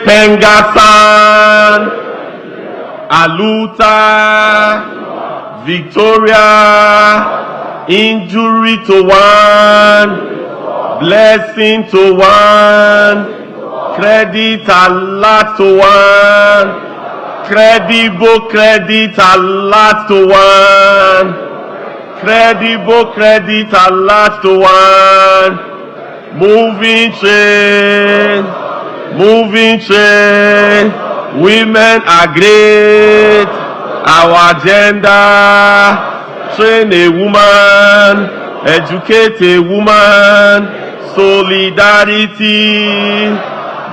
PENGASSAN, Aluta, Victoria, injury to one, blessing to one, credit alert to one, credible credit alert to one, credible credit alert to one, moving train, women are great, our agenda, train a woman, educate a woman, solidarity,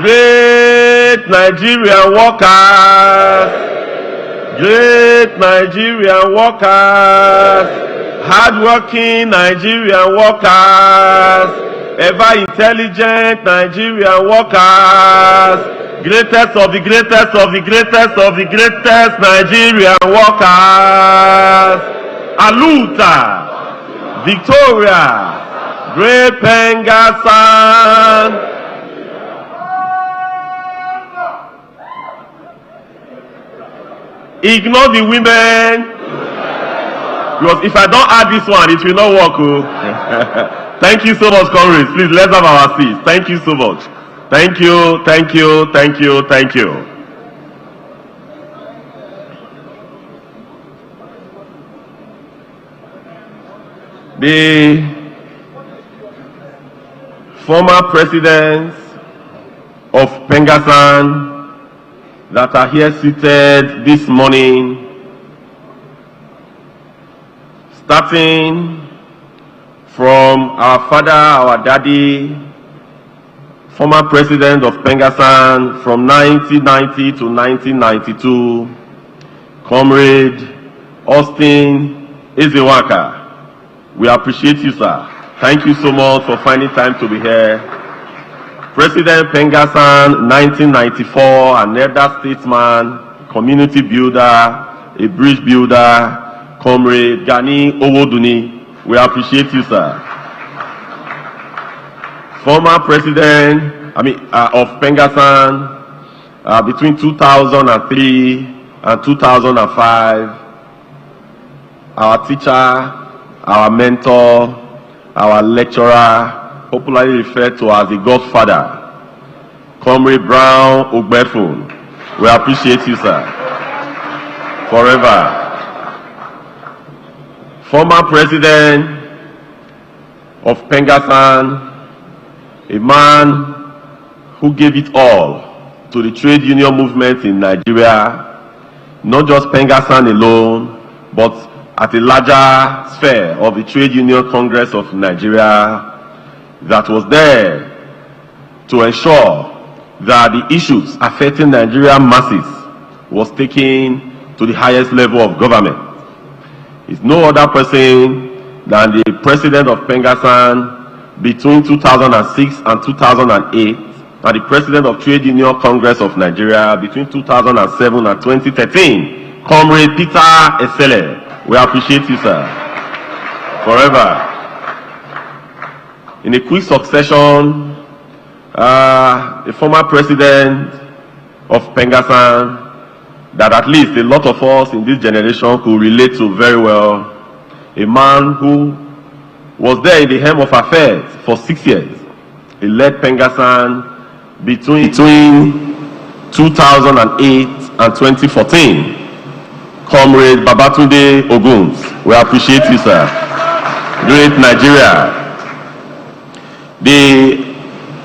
great Nigerian workers, hardworking Nigerian workers, ever intelligent Nigerian workers, greatest of the greatest Nigerian workers, Aluta, Victoria, great PENGASSAN. Ignore the women, because if I don't add this one, it will not work. Oh. Thank you so much, comrades. Please, let's have our seats. Thank you so much. Thank you. The former presidents of PENGASSAN that are here seated this morning, starting from our father, our daddy, former president of PENGASSAN from 1990 to 1992, Comrade Austin Ezenwaka. We appreciate you, sir. Thank you so much for finding time to be here. President PENGASSAN, 1994, an elder statesman, community builder, a bridge builder, Comrade Gani Owoduni. We appreciate you, sir. Former president, of PENGASSAN, between 2003 and 2005, our teacher, our mentor, our lecturer, popularly referred to as the Godfather, Comrade Brown Ogbefun. We appreciate you, sir. Forever. Former president of PENGASSAN, a man who gave it all to the trade union movement in Nigeria, not just PENGASSAN alone, but at a larger sphere of the Trade Union Congress of Nigeria, that was there to ensure that the issues affecting Nigerian masses was taken to the highest level of government. It's no other person than the president of PENGASSAN between 2006 and 2008, and the president of Trade Union Congress of Nigeria between 2007 and 2013, Comrade Peter Esele. We appreciate you, sir. Forever. In a quick succession, the former president of PENGASSAN, that at least a lot of us in this generation could relate to very well, a man who was there in the helm of affairs for 6 years. He led PENGASSAN between 2008 and 2014. Comrade Babatunde Oguns. We appreciate you, sir. Great Nigeria. The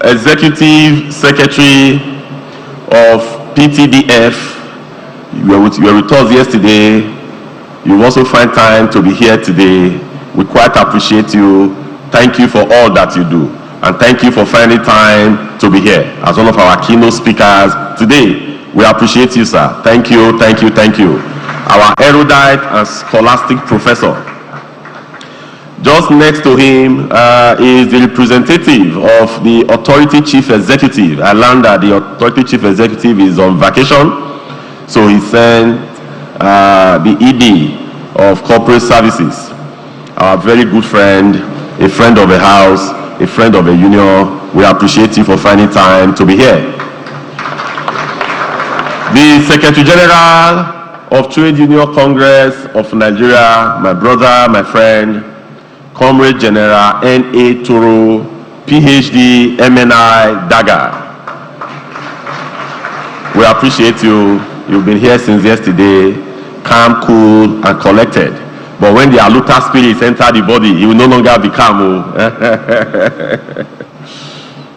Executive Secretary of PTDF, you were with us yesterday. You also find time to be here today. We quite appreciate you. Thank you for all that you do. And thank you for finding time to be here as one of our keynote speakers today. We appreciate you, sir. Thank you. Our erudite and scholastic professor. Just next to him is the representative of the Authority Chief Executive. I learned that the Authority Chief Executive is on vacation, so he sent the ED of Corporate Services, our very good friend, a friend of the house, a friend of the union. We appreciate you for finding time to be here. The Secretary General of Trade Union Congress of Nigeria, my brother, my friend, Comrade General N.A. Toro, PhD, MNI, Daga. We appreciate you. You've been here since yesterday, calm, cool, and collected. But when the Aluta spirits enter the body, you will no longer be calm.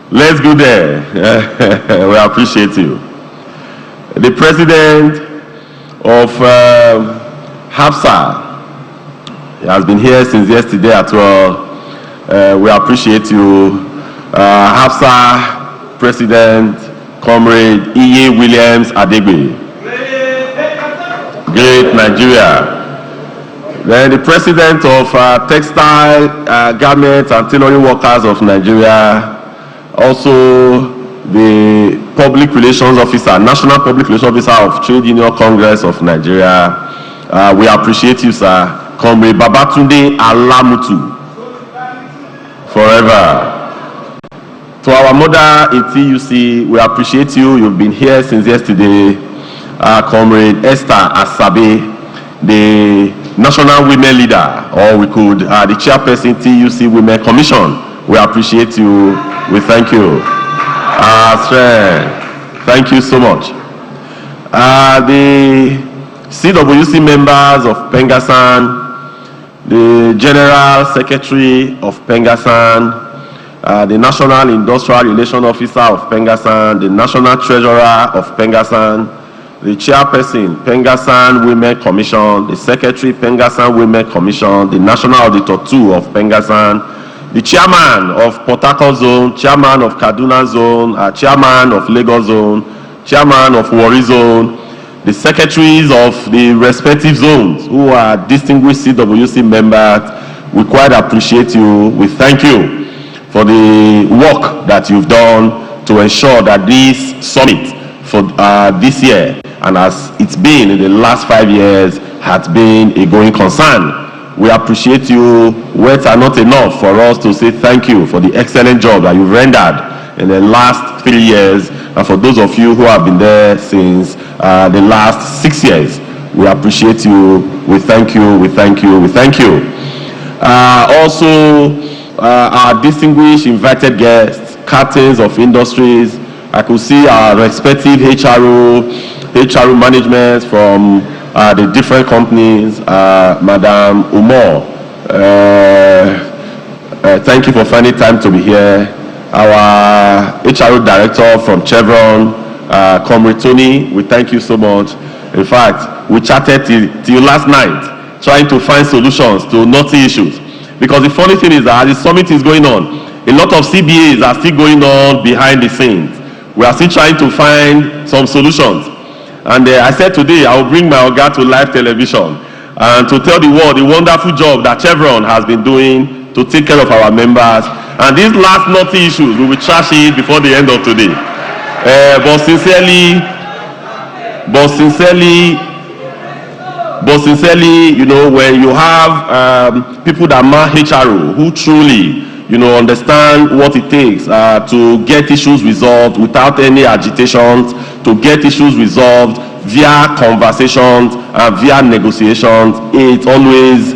Let's go there. We appreciate you. The president of HAPSA has been here since yesterday as well. We appreciate you. HAPSA President, Comrade E.A. Williams Adegbe. Great Nigeria. Then the president of Textile, Garment and Tailoring Workers of Nigeria, also the Public Relations Officer, National Public Relations Officer of Trade Union Congress of Nigeria. We appreciate you, sir. Comrade Babatunde Alamutu. Forever. To our mother in TUC, we appreciate you. You've been here since yesterday. Comrade Esther Asabe, the National Women Leader, or we could, the Chairperson TUC Women Commission. We appreciate you. We thank you. Thank you so much. The CWC members of PENGASSAN, the General Secretary of PENGASSAN, the National Industrial Relations Officer of PENGASSAN, the National Treasurer of PENGASSAN, the Chairperson, PENGASSAN Women Commission, the Secretary, PENGASSAN Women Commission, the National Auditor 2 of PENGASSAN, the Chairman of Port Harcourt Zone, Chairman of Kaduna Zone, Chairman of Lagos Zone, Chairman of Warri Zone, the Secretaries of the respective zones who are distinguished CWC members. We quite appreciate you. We thank you for the work that you've done to ensure that this summit for this year, and as it's been in the last 5 years, has been a going concern. We appreciate you. Words are not enough for us to say thank you for the excellent job that you've rendered in the last 3 years, and for those of you who have been there since the last 6 years. We appreciate you. We thank you. We thank you. We thank you. Also, our distinguished invited guests, captains of industries. I could see our respective HRO management from the different companies. Madam Umar, thank you for finding time to be here. Our HRO director from Chevron, Comrade Tony, we thank you so much. In fact, we chatted till last night trying to find solutions to knotty issues. Because the funny thing is that as the summit is going on, a lot of CBAs are still going on behind the scenes. We are still trying to find some solutions. And I said today I will bring my Oga to live television and to tell the world the wonderful job that Chevron has been doing to take care of our members. And these last knotty issues, we will trash it before the end of today. But sincerely, you know, when you have people that man HRO who truly, you know, understand what it takes to get issues resolved without any agitations, to get issues resolved via conversations and via negotiations, it's always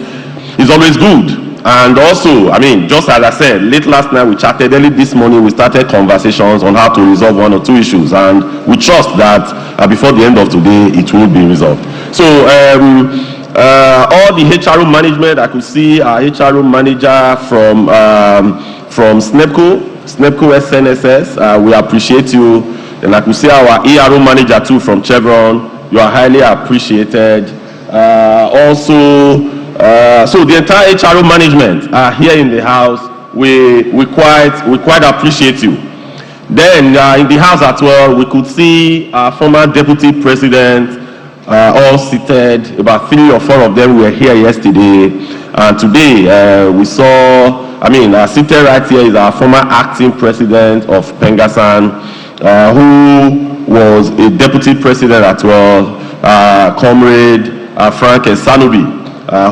good. And also, I mean, just as I said, late last night we chatted, early this morning we started conversations on how to resolve 1 or 2 issues, and we trust that before the end of today it will be resolved. So all the HRO management, I could see our HRO manager from SNEPCO SNSS, we appreciate you. And I could see our ERO manager too from Chevron, you are highly appreciated. So the entire HRO management here in the house, we quite appreciate you. Then in the house as well, we could see our former deputy president all seated. About 3 or 4 of them were here yesterday, and today we saw, seated right here is our former acting president of PENGASSAN, who was a deputy president as well, Comrade Frank Sanobi,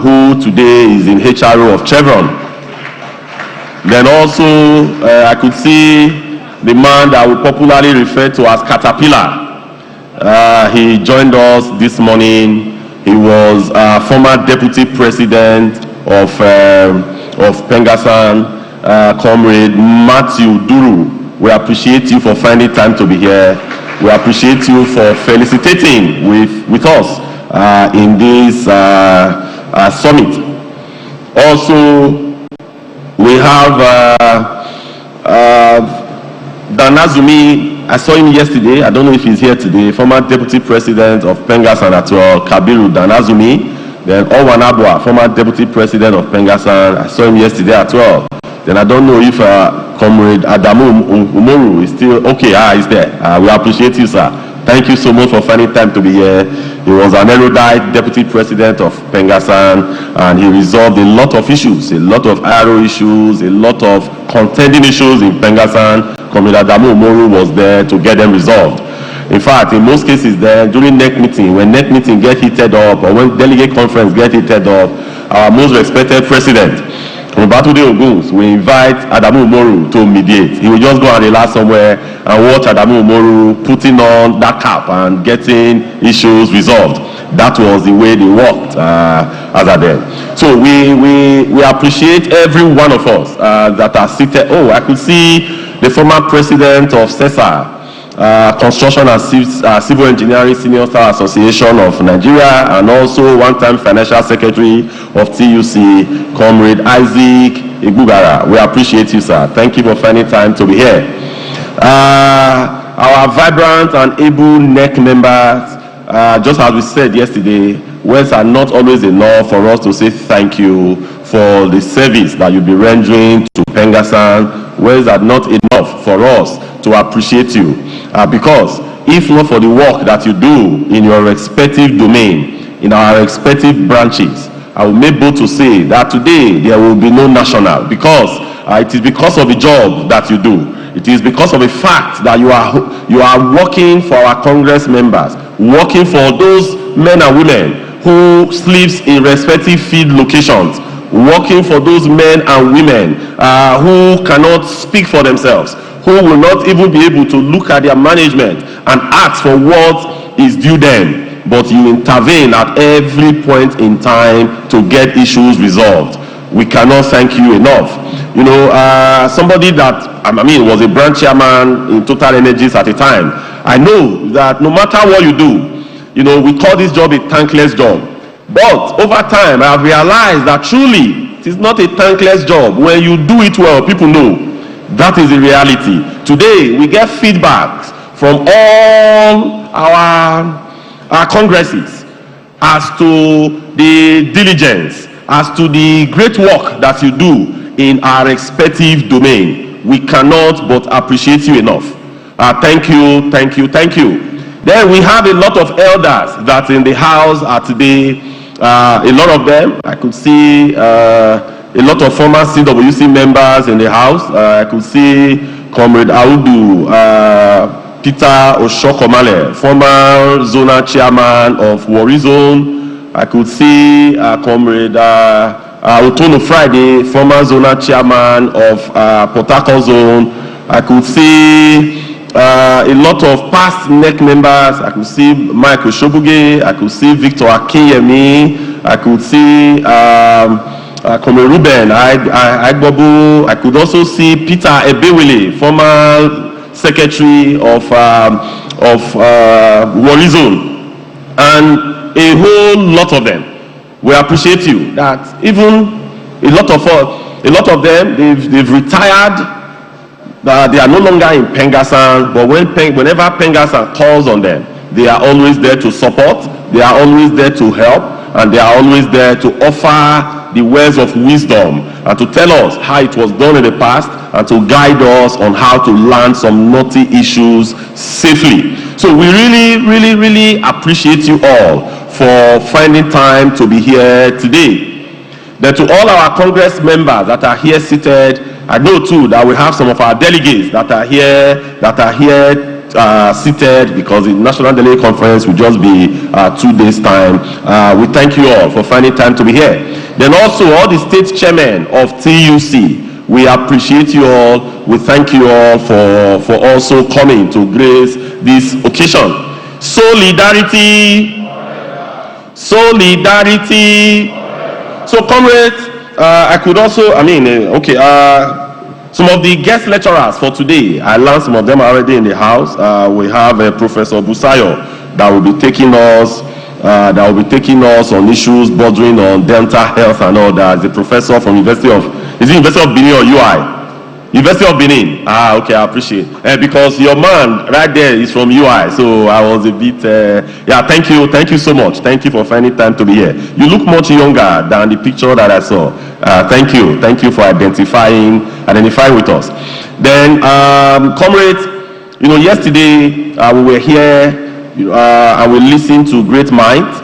who today is in HRO of Chevron. Then also I could see the man that we popularly refer to as Caterpillar, He joined us this morning. He was former deputy president of PENGASSAN, Comrade Matthew Duru. We appreciate you for finding time to be here. We appreciate you for felicitating with us in this summit. Also, we have Danazumi. I saw him yesterday. I don't know if he's here today. Former deputy president of PENGASSAN at Kabiru Danazumi. Then Owanabwa, former deputy president of PENGASSAN. I saw him yesterday as well. Then I don't know if Comrade Adamu Umoru is still okay. He's there. We appreciate you, sir. Thank you so much for finding time to be here. He was an erudite deputy president of PENGASSAN, and he resolved a lot of issues, a lot of IRO issues, a lot of contending issues in PENGASSAN. Comrade Adamu Umoru was there to get them resolved. In fact, in most cases there, during NEC meeting, when NEC meeting get heated up, or when delegate conference get heated up, our most respected president, Mbatude Oguns, we invite Adamu Umoru to mediate. He will just go and relax somewhere and watch Adamu Umoru putting on that cap and getting issues resolved. That was the way they worked as a then. So we appreciate every one of us that are seated. Oh, I could see the former president of CESA, Construction and Civil Engineering Senior Staff Association of Nigeria, and also one-time financial secretary of TUC, Comrade Isaac Igbugara. We appreciate you, sir. Thank you for finding time to be here. Our vibrant and able NEC members, just as we said yesterday, words are not always enough for us to say thank you for the service that you'll be rendering to PENGASSAN. Words are not enough for us to appreciate you, because if not for the work that you do in your respective domain, in our respective branches, I will make bold to say that today there will be no national, because it is because of the job that you do. It is because of the fact that you are working for our Congress members, working for those men and women who sleeps in respective field locations, working for those men and women who cannot speak for themselves, who will not even be able to look at their management and ask for what is due them, but you intervene at every point in time to get issues resolved. We cannot thank you enough. You know, somebody that, was a branch chairman in Total Energies at a time. I know that no matter what you do, you know, we call this job a thankless job. But over time, I have realized that truly, it is not a thankless job. When you do it well, people know. That is the reality. Today, we get feedbacks from all our congresses as to the diligence, as to the great work that you do in our respective domain. We cannot but appreciate you enough. Thank you, thank you, thank you. Then we have a lot of elders that in the house are today. A lot of them, I could see a lot of former CWC members in the house. I could see Comrade Audu, Peter Oshokomale, former zonal chairman of Warri Zone. I could see Comrade Otono Friday, former zonal chairman of Port Harcourt Zone. I could see a lot of past NEC members. I could see Michael Shobuge. I could see Victor Akinyemi. I could see Comrade Ruben Aigbobu. I could also see Peter Ebewele, former secretary of Warri Zone, and a whole lot of them. We appreciate you. That even a lot of them, they've retired. They are no longer in PENGASSAN, but whenever PENGASSAN calls on them, they are always there to support. They are always there to help, and they are always there to offer the words of wisdom and to tell us how it was done in the past and to guide us on how to land some knotty issues safely. So we really, really, really appreciate you all for finding time to be here today. Then to all our Congress members that are here seated, I know too that we have some of our delegates that are here seated, because the National Delegate Conference will just be 2 days' time. We thank you all for finding time to be here. Then also all the state chairmen of TUC, we appreciate you all. We thank you all for also coming to grace this occasion. Solidarity. Solidarity. So, comrades, I could also, some of the guest lecturers for today, I learned some of them are already in the house. We have Professor Busayo that will be taking us on issues bordering on dental health and all that. The professor from University of Benin or UI? University of Benin. Okay, I appreciate because your man right there is from UI, so I was a bit thank you so much. Thank you for finding time to be here. You look much younger than the picture that I saw. Thank you for identifying with us. Then comrades, yesterday we were here and we listened to great minds,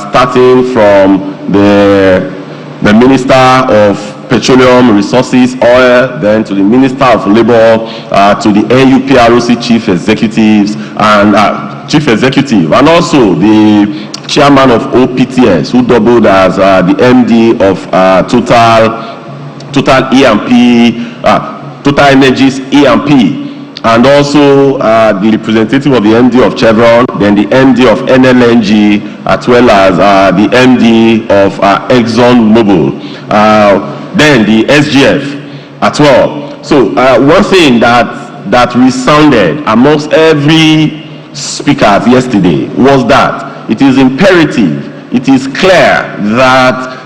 starting from the Minister of Petroleum Resources, Oil, then to the Minister of Labor, to the NUPROC Chief Executive, and also the Chairman of OPTS, who doubled as the MD of Total Energies E&P, and also the representative of the MD of Chevron, then the MD of NLNG, as well as the MD of ExxonMobil, then the SGF as well. So one thing that resounded amongst every speaker yesterday was that it is imperative, it is clear that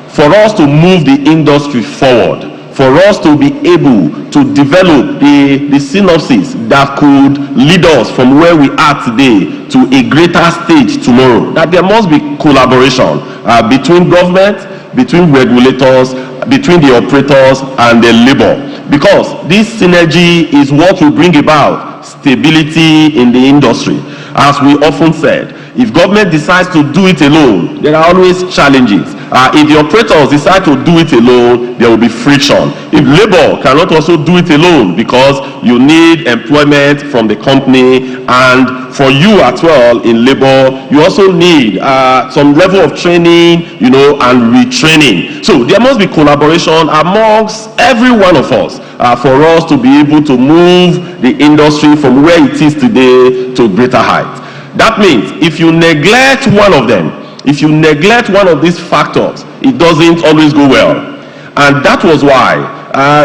for us to move the industry forward, for us to be able to develop the synopsis that could lead us from where we are today to a greater stage tomorrow, that there must be collaboration between government, between regulators, between the operators and the labor, because this synergy is what will bring about stability in the industry. As we often said, if government decides to do it alone, there are always challenges. If the operators decide to do it alone, there will be friction. If labor cannot also do it alone, because you need employment from the company, and for you as well in labor, you also need some level of training, and retraining. So there must be collaboration amongst every one of us for us to be able to move the industry from where it is today to greater heights. That means if you neglect one of them, if you neglect one of these factors, it doesn't always go well. And that was why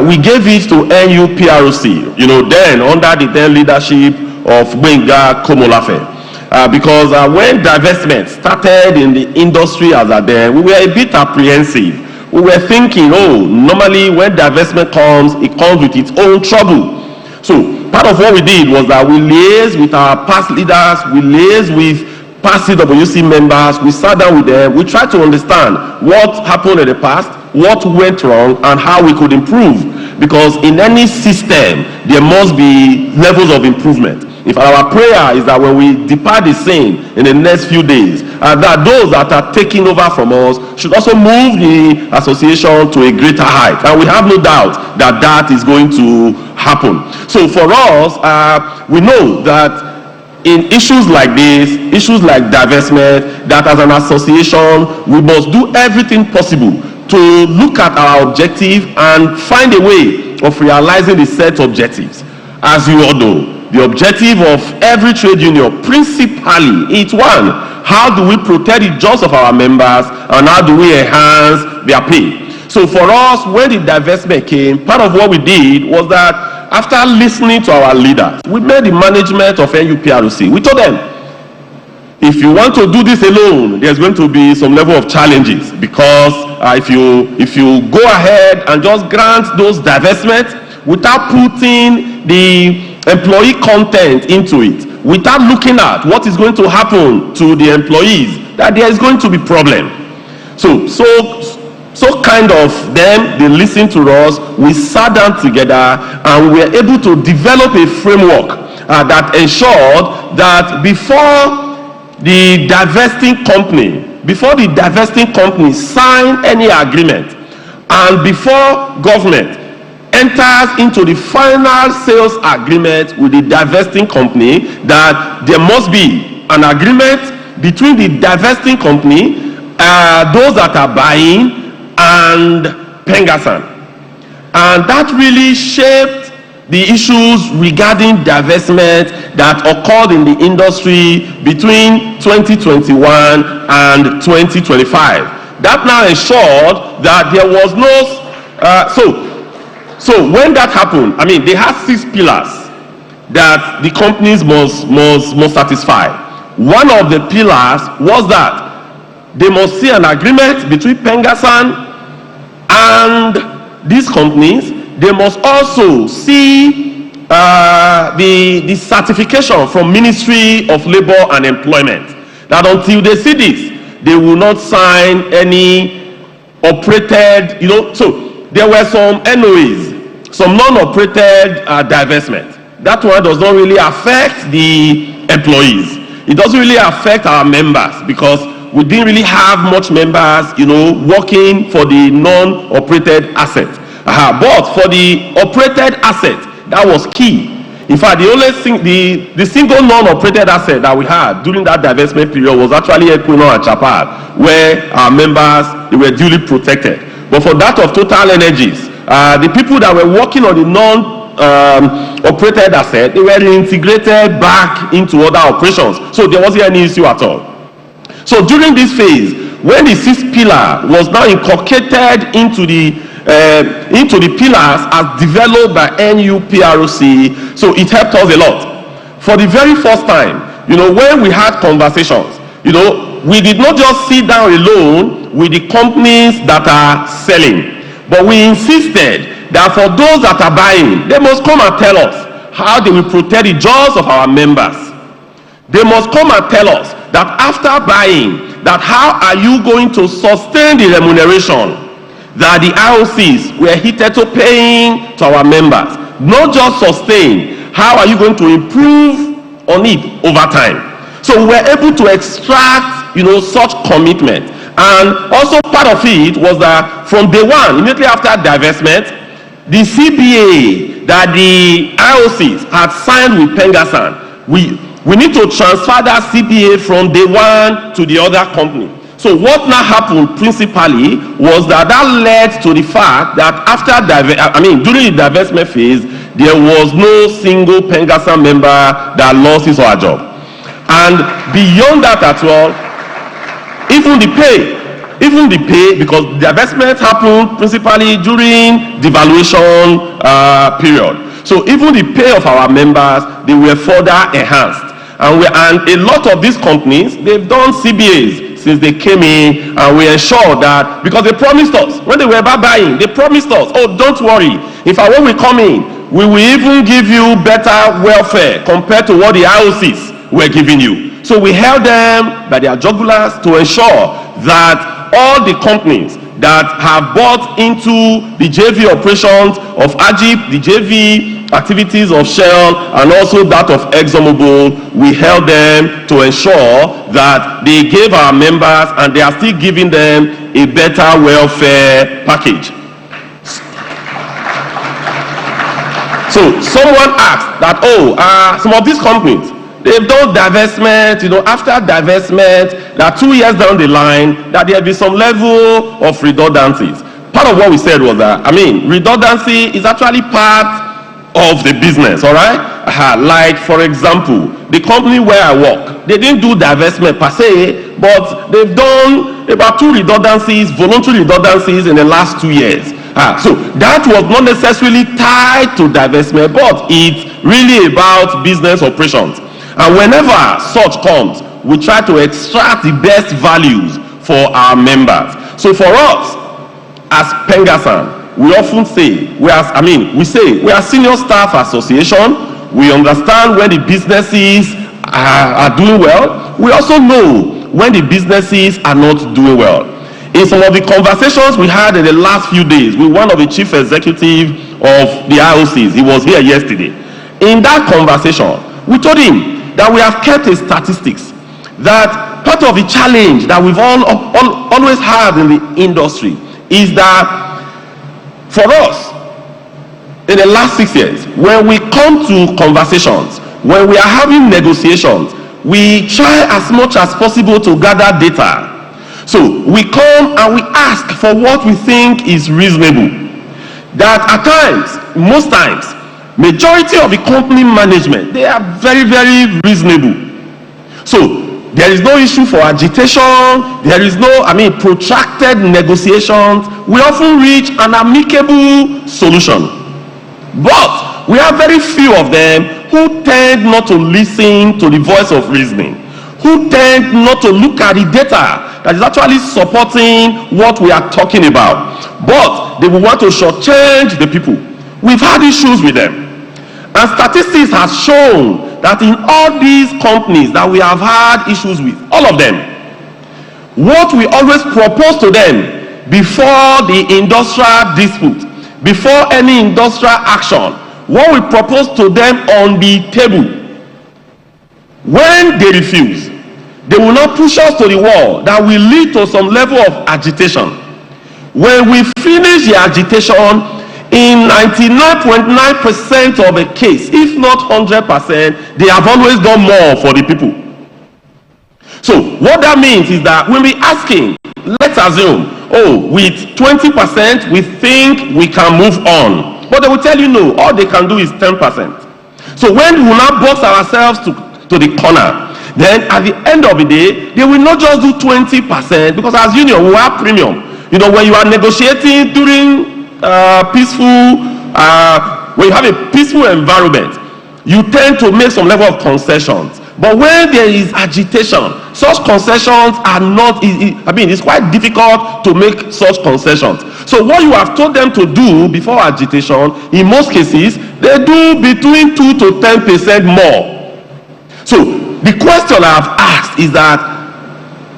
we gave it to NUPROC, then under the then leadership of Benga Komolafe. Because when divestment started in the industry as at then, we were a bit apprehensive. We were thinking, normally when divestment comes, it comes with its own trouble. So part of what we did was that we liaised with our past leaders, we liaised with past CWC members, we sat down with them, we tried to understand what happened in the past, what went wrong, and how we could improve. Because in any system, there must be levels of improvement. If our prayer is that when we depart the scene in the next few days, that those that are taking over from us should also move the association to a greater height. And we have no doubt that that is going to happen. So for us, we know that in issues like this, issues like divestment, that as an association, we must do everything possible to look at our objective and find a way of realizing the set objectives. As you all know, the objective of every trade union principally is one: how do we protect the jobs of our members and how do we enhance their pay? So for us, when the divestment came, part of what we did was that after listening to our leaders, we made the management of NUPROC. We told them, if you want to do this alone, there's going to be some level of challenges, because if you go ahead and just grant those divestments without putting the employee content into it, without looking at what is going to happen to the employees, that there is going to be problem. So kind of them, they listened to us, we sat down together and we were able to develop a framework that ensured that before the divesting company sign any agreement, and before government enters into the final sales agreement with the divesting company, that there must be an agreement between the divesting company, those that are buying, and PENGASSAN. And that really shaped the issues regarding divestment that occurred in the industry between 2021 and 2025. That now ensured that there was no so when that happened, I mean, they had 6 pillars that the companies must satisfy. One of the pillars was that they must see an agreement between PENGASSAN and these companies. They must also see the certification from Ministry of Labor and Employment that until they see this, they will not sign any operated, so there were some NOAs, some non-operated divestment. That one does not really affect the employees. It doesn't really affect our members because we didn't really have much members, working for the non-operated asset. But for the operated asset, that was key. In fact, the only thing, the single non-operated asset that we had during that divestment period was actually Equinor and Chapal, where our members, they were duly protected. But for that of Total Energies, the people that were working on the non-operated asset, they were reintegrated back into other operations. So there wasn't any issue at all. So during this phase, when the 6th pillar was now inculcated into the pillars as developed by NUPROC, so it helped us a lot. For the very first time, when we had conversations, we did not just sit down alone with the companies that are selling, but we insisted that for those that are buying, they must come and tell us how they will protect the jaws of our members. They must come and tell us that after buying, that how are you going to sustain the remuneration that the IOCs were heated to paying to our members. Not just sustain, how are you going to improve on it over time? So we were able to extract, such commitment. And also part of it was that from day one, immediately after divestment, the CBA that the IOCs had signed with PENGASSAN, we need to transfer that CBA from day one to the other company. So what now happened principally was that led to the fact that after during the divestment phase, there was no single PENGASSAN member that lost his or her job. And beyond that as well, even the pay, because the divestment happened principally during the valuation period. So even the pay of our members, they were further enhanced. And a lot of these companies, they've done CBAs since they came in, and we ensured that, because they promised us, when they were about buying, they promised us, oh, don't worry, when we come in, we will even give you better welfare compared to what the IOCs were giving you. So we held them by their jugulars to ensure that all the companies that have bought into the JV operations of AGIP, the JV activities of Shell, and also that of ExxonMobil, we held them to ensure that they gave our members, and they are still giving them, a better welfare package. So someone asked that, some of these companies, they've done divestment, after divestment, that 2 years down the line, that there'll be some level of redundancies. Part of what we said was that, redundancy is actually part of the business, all right? Like, for example, the company where I work, they didn't do divestment per se, but they've done about 2 redundancies, voluntary redundancies in the last 2 years. So that was not necessarily tied to divestment, but it's really about business operations. And whenever such comes, we try to extract the best values for our members. So for us, as PENGASSAN, we often say, we are senior staff association. We understand when the businesses are doing well. We also know when the businesses are not doing well. In some of the conversations we had in the last few days with one of the chief executives of the IOCs, he was here yesterday. In that conversation, we told him that we have kept a statistics that part of the challenge that we've always had in the industry is that for us, in the last 6 years, when we come to conversations, when we are having negotiations, we try as much as possible to gather data. So we come and we ask for what we think is reasonable. That at times, most times, majority of the company management, they are very, very reasonable. So there is no issue for agitation, there is no, protracted negotiations. We often reach an amicable solution. But we have very few of them who tend not to listen to the voice of reasoning, who tend not to look at the data that is actually supporting what we are talking about, but they will want to shortchange the people. We've had issues with them, and statistics has shown that in all these companies that we have had issues with, all of them, what we always propose to them before the industrial dispute, before any industrial action, what we propose to them on the table, when they refuse, they will not push us to the wall. That will lead to some level of agitation. When we finish the agitation, in 99.9% of a case, if not 100%, they have always done more for the people. So what that means is that when we asking, let's assume, with 20% we think we can move on, but they will tell you no, all they can do is 10%. So when we will now box ourselves to the corner, then at the end of the day, they will not just do 20%, because as union we have premium. When you are negotiating during peaceful, when you have a peaceful environment, you tend to make some level of concessions. But when there is agitation, such concessions are not easy. It's quite difficult to make such concessions. So what you have told them to do before agitation, in most cases, they do between 2 to 10% more. So the question I have asked is that,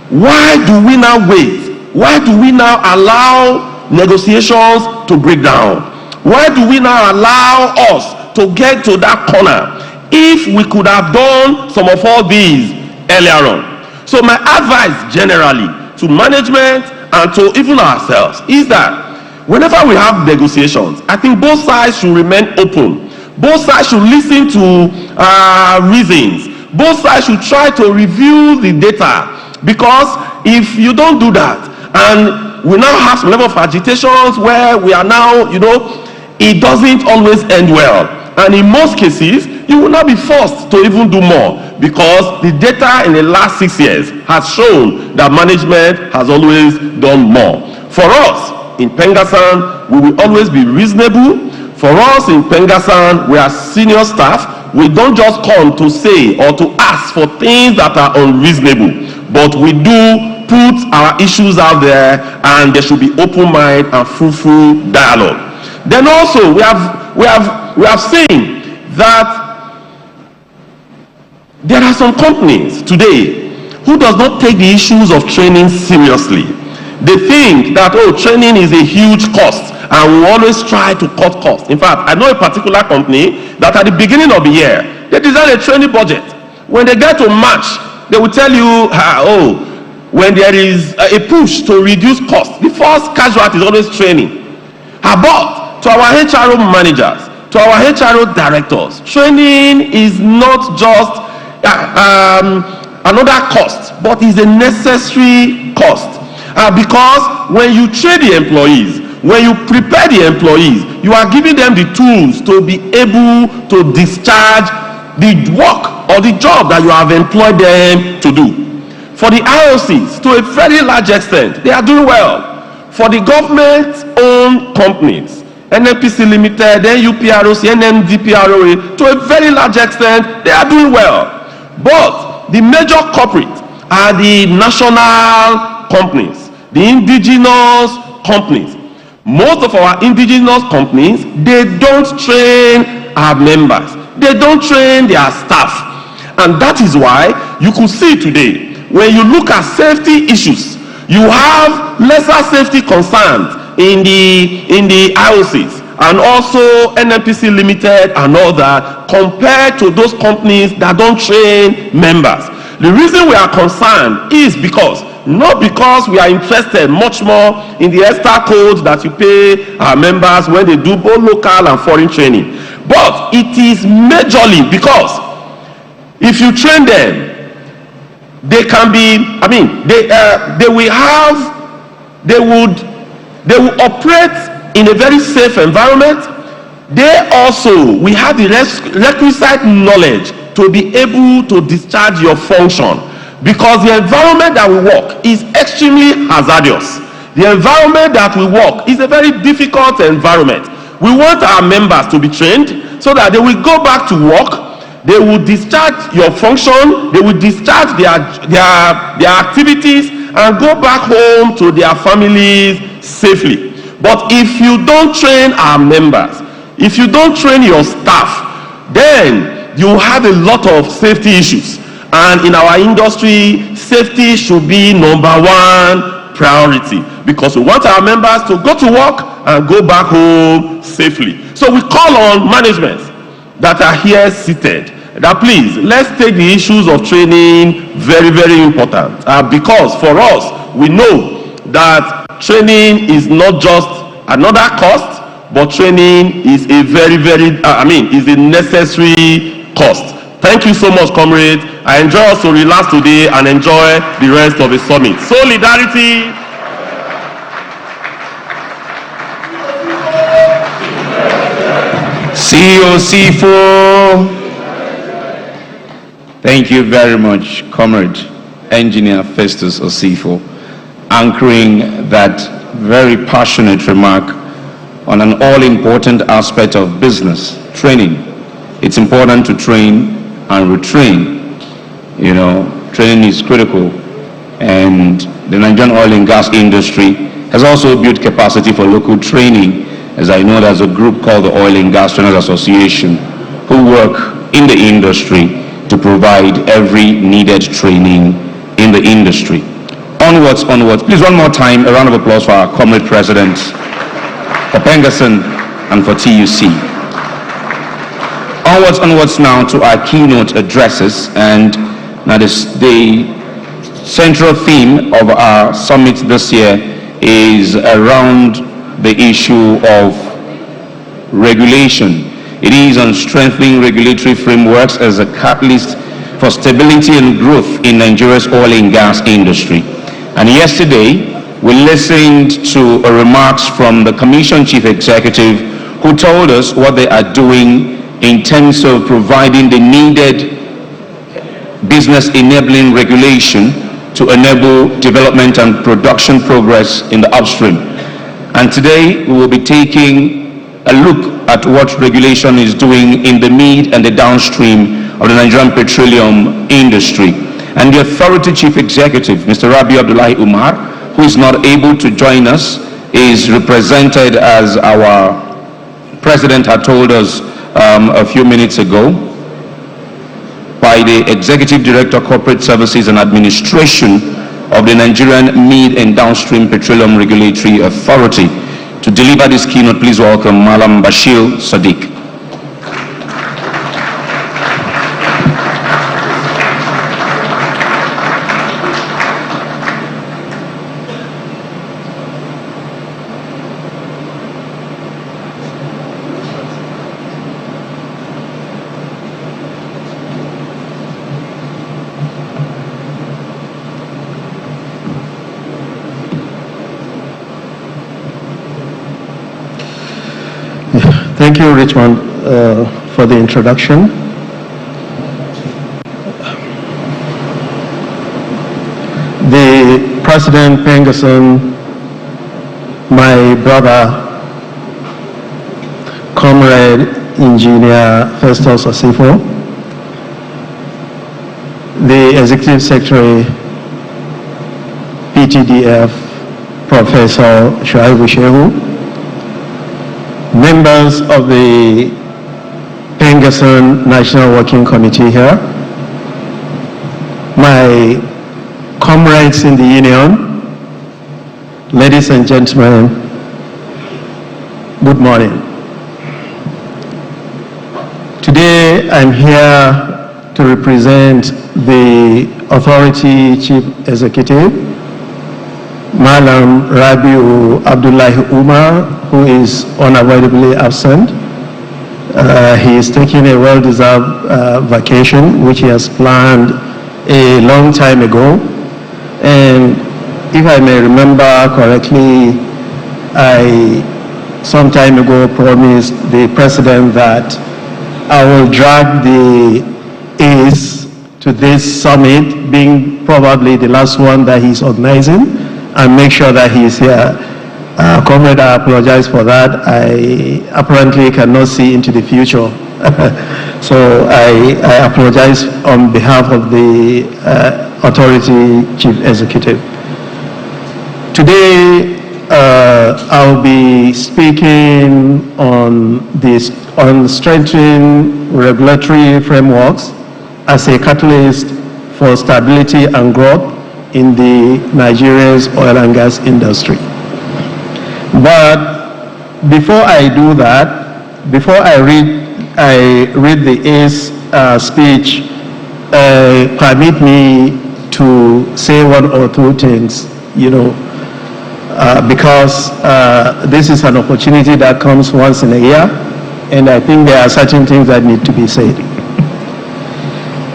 why do we now wait? Why do we now allow negotiations to break down? Why do we now allow us to get to that corner if we could have done some of all these earlier on? So my advice generally to management and to even ourselves is that whenever we have negotiations, I think both sides should remain open. Both sides should listen to reasons. Both sides should try to review the data, because if you don't do that, and we now have some level of agitations where we are now, it doesn't always end well. And in most cases, you will not be forced to even do more, because the data in the last 6 years has shown that management has always done more. For us in PENGASSAN, we will always be reasonable. For us in PENGASSAN, we are senior staff. We don't just come to say or to ask for things that are unreasonable, but we do put our issues out there, and there should be open mind and fruitful dialogue. Then also we have seen that there are some companies today who does not take the issues of training seriously. They think that training is a huge cost, and we always try to cut costs. In fact, I know a particular company that at the beginning of the year, they design a training budget. When they get to March, they will tell you, when there is a push to reduce costs, the first casualty is always training. But to our HRO managers, to our HRO directors, training is not just another cost, but is a necessary cost. Because when you train the employees, when you prepare the employees, you are giving them the tools to be able to discharge the work or the job that you have employed them to do. For the IOCs, to a very large extent, they are doing well. For the government-owned companies, NNPC Limited, NUPROC, NMDPROA, to a very large extent, they are doing well. But the major culprits are the national companies, the indigenous companies. Most of our indigenous companies, they don't train our members. They don't train their staff. And that is why you could see today, when you look at safety issues, you have lesser safety concerns in the IOCs and also NNPC Limited and all that, compared to those companies that don't train members. The reason we are concerned is not because we are interested much more in the extra code that you pay our members when they do both local and foreign training, but it is majorly because if you train them, they can be, they will operate in a very safe environment. we have the requisite knowledge to be able to discharge your function, because the environment that we work is extremely hazardous. The environment that we work is a very difficult environment. We want our members to be trained so that they will go back to work, they will discharge your function, they will discharge their activities and go back home to their families safely. But if you don't train our members, if you don't train your staff, then you have a lot of safety issues. And in our industry, safety should be number one priority, because we want our members to go to work and go back home safely. So we call on management that are here seated that please, let's take the issues of training very, very important, because for us, we know that training is not just another cost, but training is a very, very, is a necessary cost. Thank you so much, comrades. I enjoy us to relax today and enjoy the rest of the summit. Solidarity. CEO C4. Thank you very much, Comrade Engineer Festus Osifo, anchoring that very passionate remark on an all-important aspect of business, training. It's important to train and retrain. You know, training is critical, and the Nigerian oil and gas industry has also built capacity for local training, as I know there's a group called the Oil and Gas Trainers Association who work in the industry to provide every needed training in the industry. Onwards, onwards. Please, one more time, a round of applause for our comrade president, for PENGASSAN and for TUC. Onwards, onwards now to our keynote addresses, and now the central theme of our summit this year is around the issue of regulation. It is on strengthening regulatory frameworks as a catalyst for stability and growth in Nigeria's oil and gas industry. And yesterday, we listened to remarks from the Commission Chief Executive, who told us what they are doing in terms of providing the needed business enabling regulation to enable development and production progress in the upstream. And today, we will be taking a look at what regulation is doing in the mid and the downstream of the Nigerian petroleum industry. And the Authority Chief Executive, Mr. Rabi Abdullahi Umar, who is not able to join us, is represented, as our President had told us a few minutes ago, by the Executive Director, Corporate Services and Administration of the Nigerian Mid and Downstream Petroleum Regulatory Authority. To deliver this keynote, please welcome Malam Bashir Sadiq. Thank you, Richmond, for the introduction. The President PENGASSAN, my brother, Comrade Engineer Festus Osifo, the Executive Secretary, PTDF, Professor Shuaibu Shehu, members of the PENGASSAN National Working Committee here, my comrades in the union, ladies and gentlemen, good morning. Today I'm here to represent the Authority Chief Executive, Malam Rabiu Abdullahi Umar, who is unavoidably absent. He is taking a well-deserved vacation, which he has planned a long time ago. And if I may remember correctly, I some time ago promised the president that I will drag the ace to this summit, being probably the last one that he's organizing, and make sure that he's here. Comrade, I apologize for that. I apparently cannot see into the future. So I apologize on behalf of the authority chief executive. Today, I'll be speaking on strengthening regulatory frameworks as a catalyst for stability and growth in the Nigeria's oil and gas industry. But before I do that, before I read the ACE speech, permit me to say one or two things, because this is an opportunity that comes once in a year, and I think there are certain things that need to be said.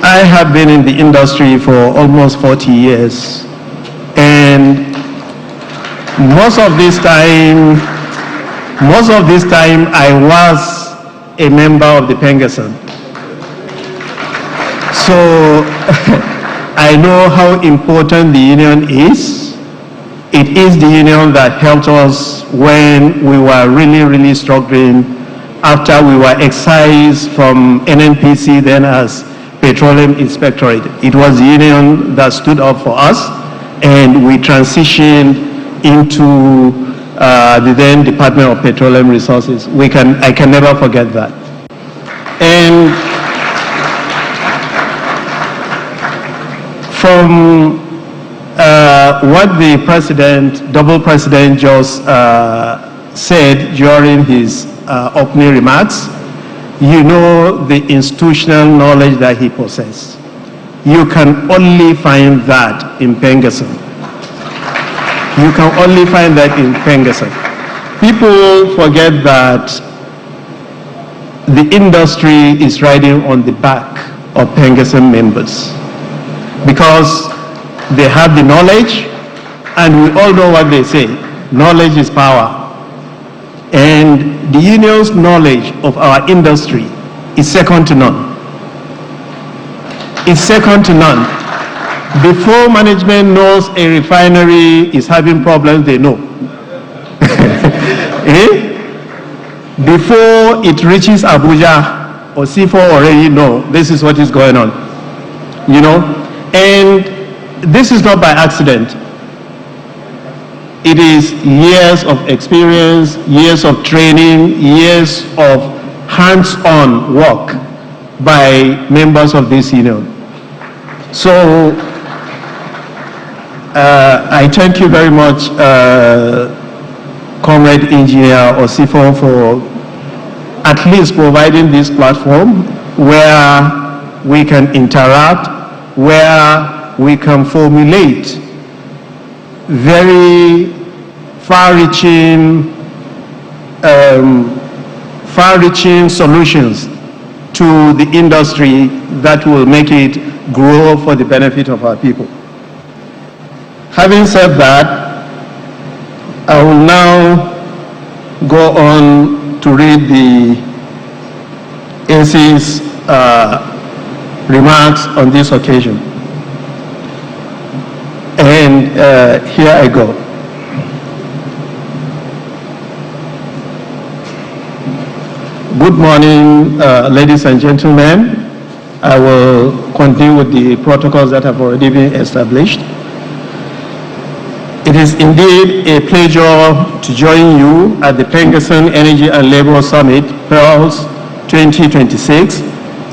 I have been in the industry for almost 40 years, and most of this time I was a member of the PENGASSAN. So I know how important the union is. It is the union that helped us when we were really struggling after we were excised from NNPC, then as Petroleum Inspectorate. It was the union that stood up for us, and we transitioned into the then Department of Petroleum Resources. I can never forget that. And from what the double president just said during his opening remarks, you know the institutional knowledge that he possessed. You can only find that in PENGASSAN. You can only find that in PENGASSAN. People forget that the industry is riding on the back of PENGASSAN members because they have the knowledge, and we all know what they say, knowledge is power. And the union's knowledge of our industry is second to none. It's second to none. Before management knows a refinery is having problems, they know. Before it reaches Abuja or C4 already know this is what is going on. And this is not by accident. It is years of experience, years of training, years of hands-on work by members of this union. So I thank you very much, Comrade Engineer Osifo, for at least providing this platform where we can interact, where we can formulate very far-reaching solutions to the industry that will make it grow for the benefit of our people. Having said that, I will now go on to read the AC's remarks on this occasion. And here I go. Good morning, ladies and gentlemen. I will continue with the protocols that have already been established. It is indeed a pleasure to join you at the PENGASSAN Energy and Labor Summit, PEARLS 2026,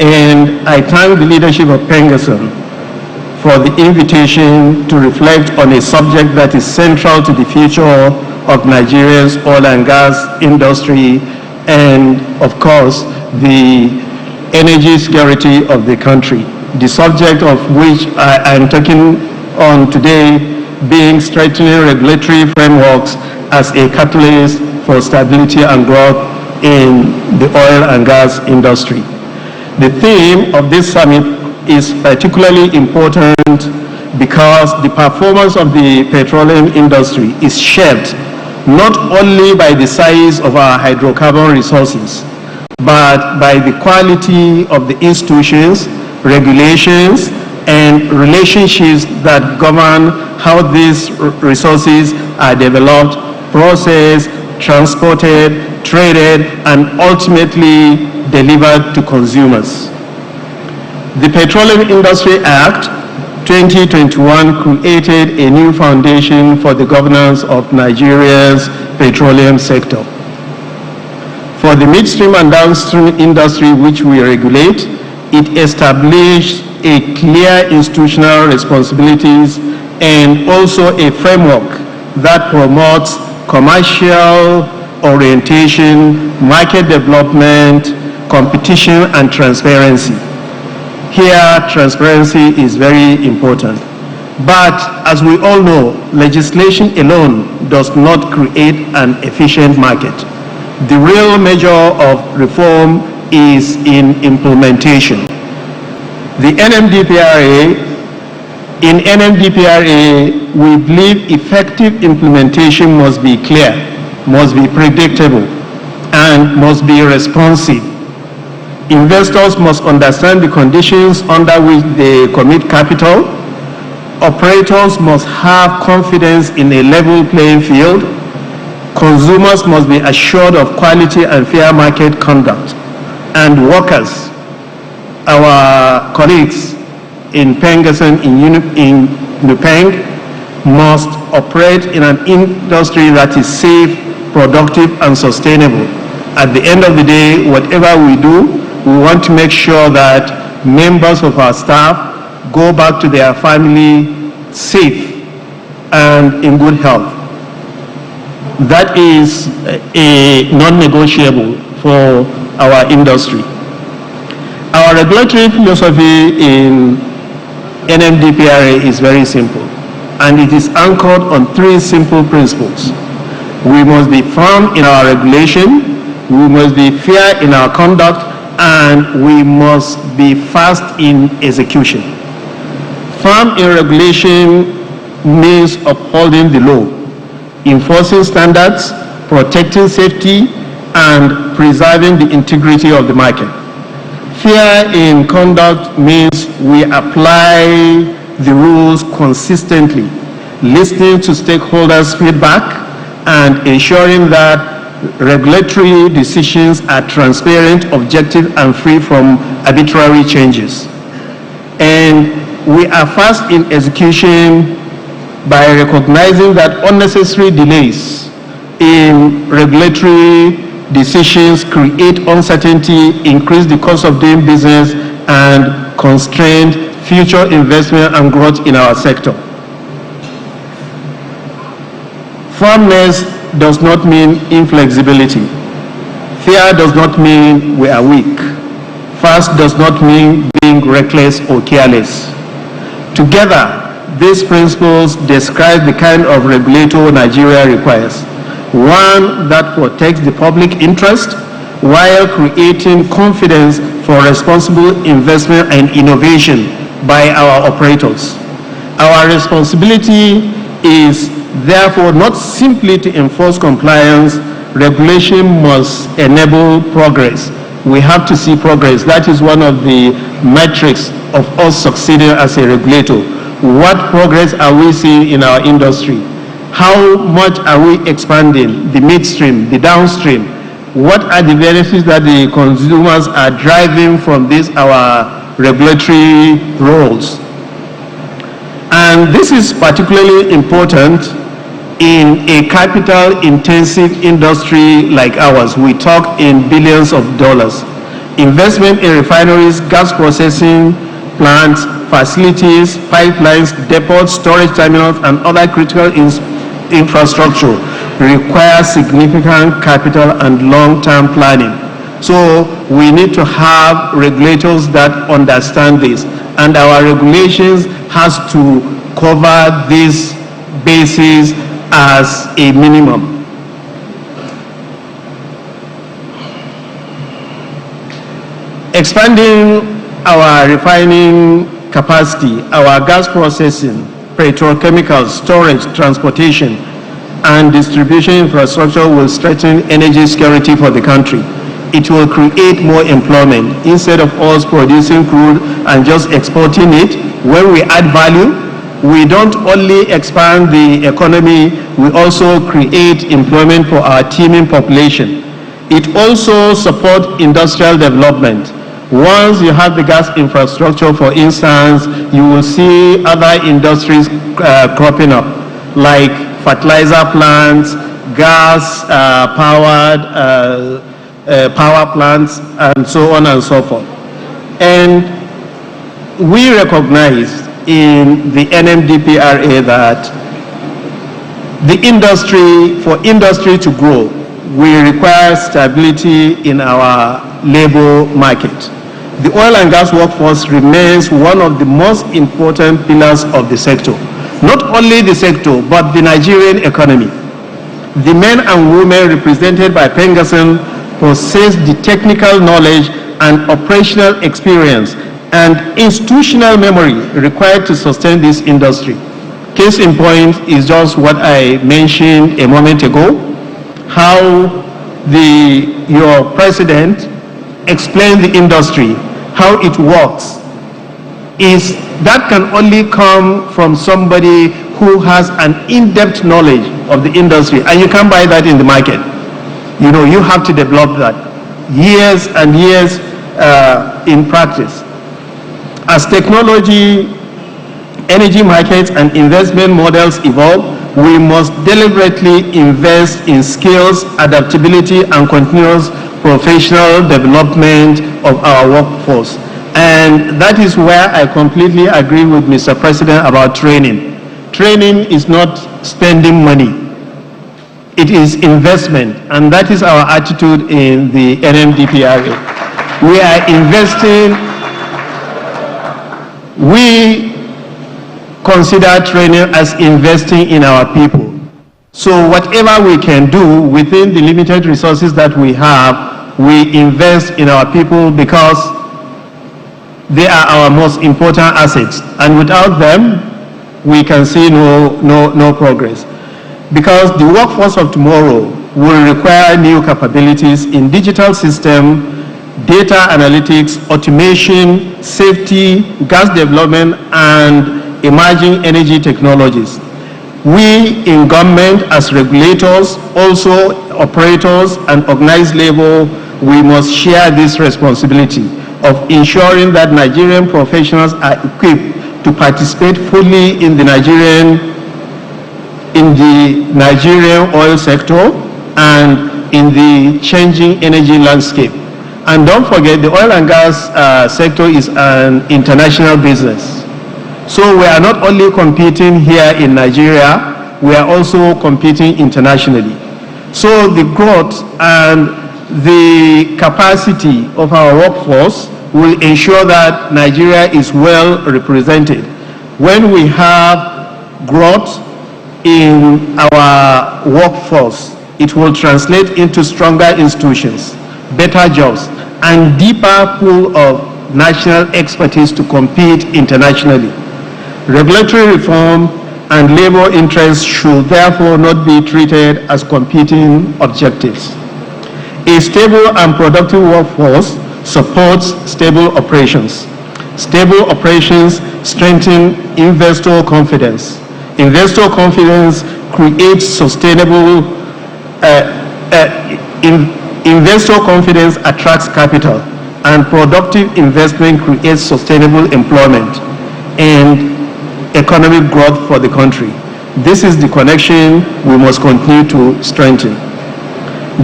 and I thank the leadership of PENGASSAN for the invitation to reflect on a subject that is central to the future of Nigeria's oil and gas industry and, of course, the energy security of the country. The subject of which I am talking on today being strengthening regulatory frameworks as a catalyst for stability and growth in the oil and gas industry. The theme of this summit is particularly important because the performance of the petroleum industry is shaped not only by the size of our hydrocarbon resources, but by the quality of the institutions, regulations, and relationships that govern how these resources are developed, processed, transported, traded, and ultimately delivered to consumers. The Petroleum Industry Act 2021 created a new foundation for the governance of Nigeria's petroleum sector. For the midstream and downstream industry which we regulate, it established a clear institutional responsibilities and also a framework that promotes commercial orientation, market development, competition, and transparency. Here, transparency is very important. But as we all know, legislation alone does not create an efficient market. The real measure of reform is in implementation. The in NMDPRA, we believe effective implementation must be clear, must be predictable, and must be responsive. Investors must understand the conditions under which they commit capital. Operators must have confidence in a level playing field. Consumers must be assured of quality and fair market conduct. And workers, our colleagues in PENGASSAN, in Nupeng, must operate in an industry that is safe, productive, and sustainable. At the end of the day, whatever we do, we want to make sure that members of our staff go back to their family safe and in good health. That is a non-negotiable for our industry. Our regulatory philosophy in NMDPRA is very simple, and it is anchored on three simple principles. We must be firm in our regulation, we must be fair in our conduct, and we must be fast in execution. Firm in regulation means upholding the law, enforcing standards, protecting safety, and preserving the integrity of the market. Fair in conduct means we apply the rules consistently, listening to stakeholders' feedback, and ensuring that regulatory decisions are transparent, objective, and free from arbitrary changes. And we are fast in execution by recognizing that unnecessary delays in regulatory decisions create uncertainty, increase the cost of doing business, and constrain future investment and growth in our sector. Firmness does not mean inflexibility. Fear does not mean we are weak. Fast does not mean being reckless or careless. Together, these principles describe the kind of regulator Nigeria requires. One that protects the public interest while creating confidence for responsible investment and innovation by our operators. Our responsibility is therefore not simply to enforce compliance. Regulation must enable progress. We have to see progress. That is one of the metrics of us succeeding as a regulator. What progress are we seeing in our industry? How much are we expanding the midstream, the downstream? What are the benefits that the consumers are driving from this, our regulatory roles? And this is particularly important in a capital-intensive industry like ours. We talk in billions of dollars. Investment in refineries, gas processing plants, facilities, pipelines, depots, storage terminals, and other critical infrastructure require significant capital and long-term planning. So we need to have regulators that understand this, and our regulations has to cover these bases as a minimum. Expanding our refining capacity, our gas processing, petrochemicals, storage, transportation, and distribution infrastructure will strengthen energy security for the country. It will create more employment. Instead of us producing crude and just exporting it, when we add value, we don't only expand the economy, we also create employment for our teeming population. It also supports industrial development. Once you have the gas infrastructure, for instance, you will see other industries cropping up, like fertilizer plants, gas-powered power plants, and so on and so forth. And we recognize in the NMDPRA that the industry, for industry to grow, we require stability in our labor market. The oil and gas workforce remains one of the most important pillars of the sector. Not only the sector, but the Nigerian economy. The men and women represented by PENGASSAN possess the technical knowledge and operational experience and institutional memory required to sustain this industry. Case in point is just what I mentioned a moment ago, how your president explained the industry, how it works. That can only come from somebody who has an in-depth knowledge of the industry, and you can't buy that in the market. You have to develop that years and years in practice. As technology, energy markets, and investment models evolve, we must deliberately invest in skills, adaptability, and continuous professional development of our workforce. And that is where I completely agree with Mr. President about training. Training is not spending money. It is investment, and that is our attitude in the NMDPRA. We are investing, we consider training as investing in our people. So whatever we can do within the limited resources that we have, we invest in our people because they are our most important assets. And without them, we can see no progress. Because the workforce of tomorrow will require new capabilities in digital system, data analytics, automation, safety, gas development, and emerging energy technologies. We in government, as regulators, also operators and organized labor, we must share this responsibility of ensuring that Nigerian professionals are equipped to participate fully in the Nigerian oil sector and in the changing energy landscape. And don't forget, the oil and gas sector is an international business. So we are not only competing here in Nigeria, we are also competing internationally. So the growth and the capacity of our workforce will ensure that Nigeria is well represented. When we have growth in our workforce, it will translate into stronger institutions, better jobs, and deeper pool of national expertise to compete internationally. Regulatory reform and labor interests should therefore not be treated as competing objectives. A stable and productive workforce supports stable operations. Stable operations strengthen investor confidence. Investor confidence creates sustainable, investor confidence attracts capital, and productive investment creates sustainable employment and economic growth for the country. This is the connection we must continue to strengthen.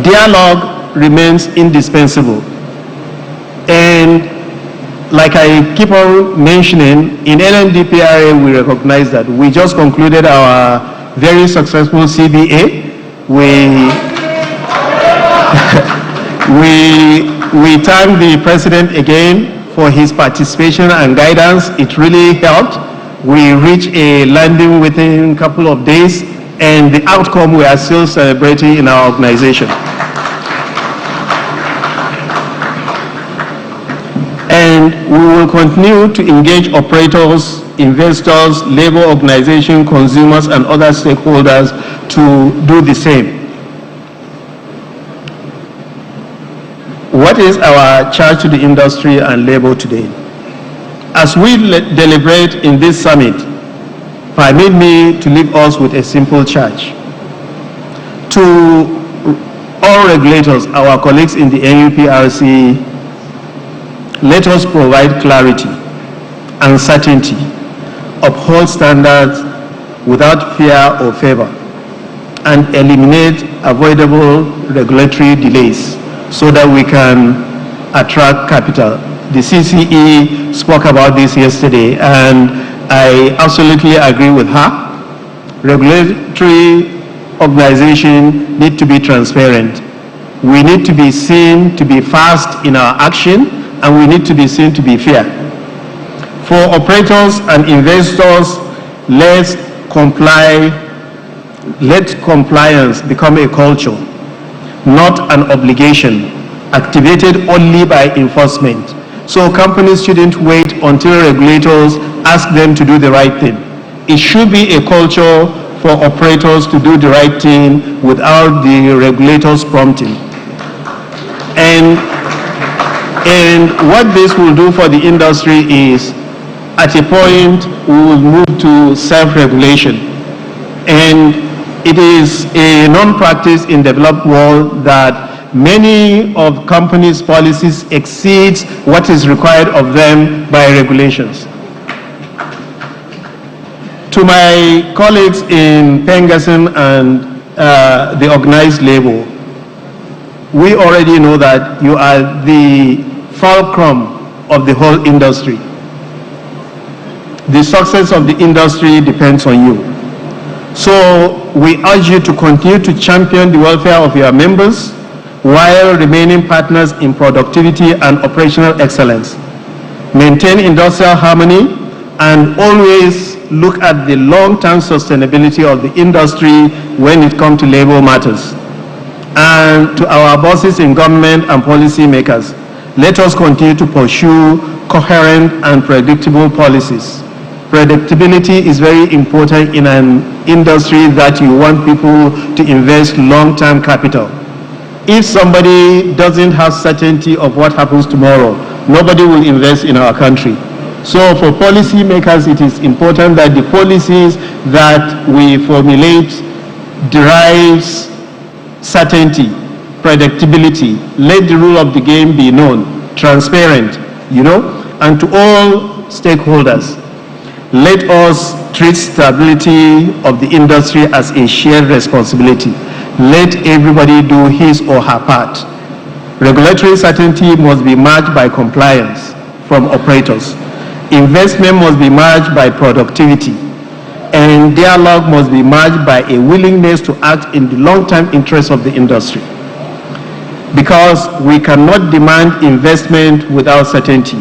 Dialogue remains indispensable. And like I keep on mentioning, in LNDPRA we recognize that. We just concluded our very successful CBA. We thank the President again for his participation and guidance. It really helped. We reached a landing within a couple of days, and the outcome we are still celebrating in our organization. And we will continue to engage operators, investors, labor organizations, consumers, and other stakeholders to do the same. What is our charge to the industry and labor today? As we deliberate in this summit, permit me to leave us with a simple charge. To all regulators, our colleagues in the NUPRC, let us provide clarity and certainty, uphold standards without fear or favor, and eliminate avoidable regulatory delays so that we can attract capital. The CCE spoke about this yesterday, and I absolutely agree with her. Regulatory organizations need to be transparent. We need to be seen to be fast in our action, and we need to be seen to be fair. For operators and investors, let compliance become a culture, not an obligation, activated only by enforcement. So companies shouldn't wait until regulators ask them to do the right thing. It should be a culture for operators to do the right thing without the regulators prompting. And what this will do for the industry is, at a point, we will move to self-regulation. And it is a non-practice in the developed world that many of companies' policies exceeds what is required of them by regulations. To my colleagues in PENGASSAN and the organized labor, we already know that you are the fulcrum of the whole industry. The success of the industry depends on you. So we urge you to continue to champion the welfare of your members while remaining partners in productivity and operational excellence. Maintain industrial harmony and always look at the long-term sustainability of the industry when it comes to labor matters. And to our bosses in government and policy makers, let us continue to pursue coherent and predictable policies. Predictability is very important in an industry that you want people to invest long-term capital. If somebody doesn't have certainty of what happens tomorrow, nobody will invest in our country. So for policy makers, it is important that the policies that we formulate derives certainty, predictability. Let the rule of the game be known, transparent, and to all stakeholders. Let us treat stability of the industry as a shared responsibility. Let everybody do his or her part. Regulatory certainty must be matched by compliance from operators. Investment must be matched by productivity. And dialogue must be matched by a willingness to act in the long-term interest of the industry. Because we cannot demand investment without certainty.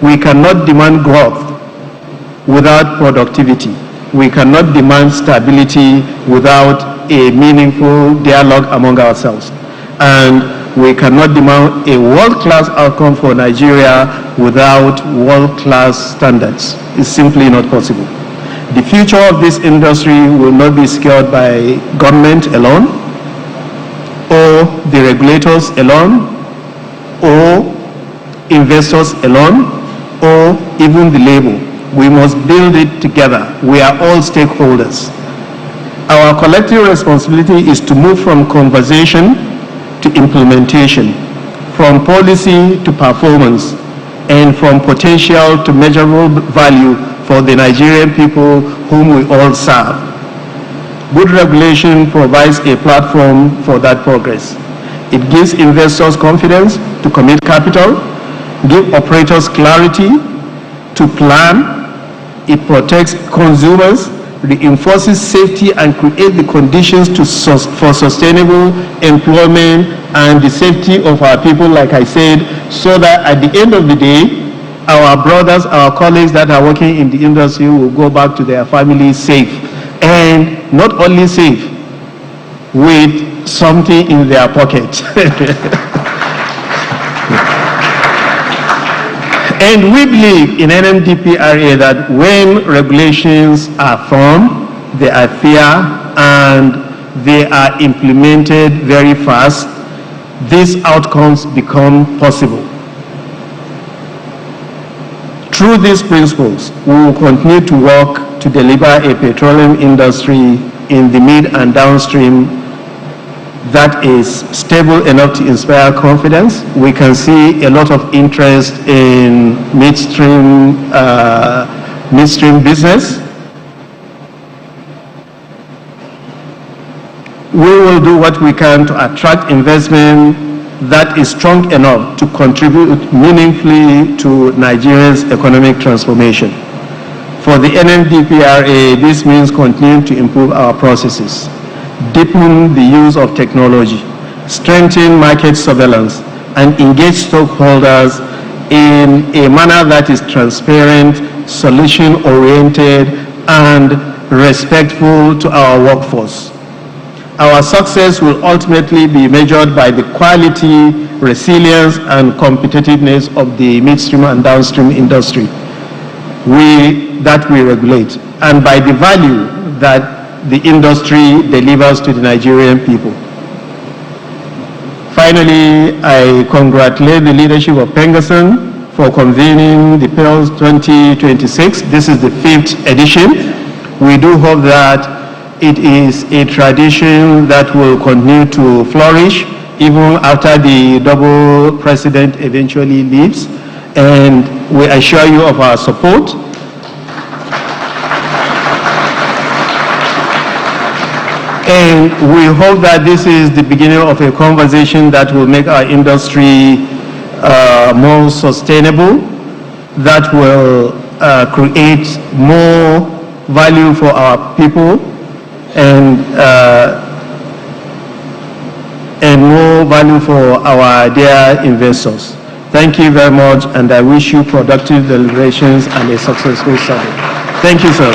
We cannot demand growth without productivity. We cannot demand stability without a meaningful dialogue among ourselves. And we cannot demand a world-class outcome for Nigeria without world-class standards. It's simply not possible. The future of this industry will not be secured by government alone, or the regulators alone, or investors alone, or even the labor. We must build it together. We are all stakeholders. Our collective responsibility is to move from conversation to implementation, from policy to performance, and from potential to measurable value for the Nigerian people whom we all serve. Good regulation provides a platform for that progress. It gives investors confidence to commit capital, give operators clarity to plan. It protects consumers, reinforces safety, and creates the conditions for sustainable employment and the safety of our people, like I said, so that at the end of the day, our brothers, our colleagues that are working in the industry will go back to their families safe. And not only safe, with something in their pocket. And we believe in NMDPRA that when regulations are firm, they are fair, and they are implemented very fast, these outcomes become possible. Through these principles, we will continue to work to deliver a petroleum industry in the mid and downstream that is stable enough to inspire confidence. We can see a lot of interest in midstream business. We will do what we can to attract investment that is strong enough to contribute meaningfully to Nigeria's economic transformation. For the NMDPRA, this means continuing to improve our processes, deepen the use of technology, strengthen market surveillance, and engage stakeholders in a manner that is transparent, solution-oriented, and respectful to our workforce. Our success will ultimately be measured by the quality, resilience, and competitiveness of the midstream and downstream industry that we regulate, and by the value that the industry delivers to the Nigerian people. Finally, I congratulate the leadership of PENGASSAN for convening the PELS 2026. This is the 5th edition. We do hope that it is a tradition that will continue to flourish even after the double president eventually leaves, and we assure you of our support. And we hope that this is the beginning of a conversation that will make our industry more sustainable, that will create more value for our people, and more value for our dear investors. Thank you very much, and I wish you productive deliberations and a successful summit. Thank you, sir.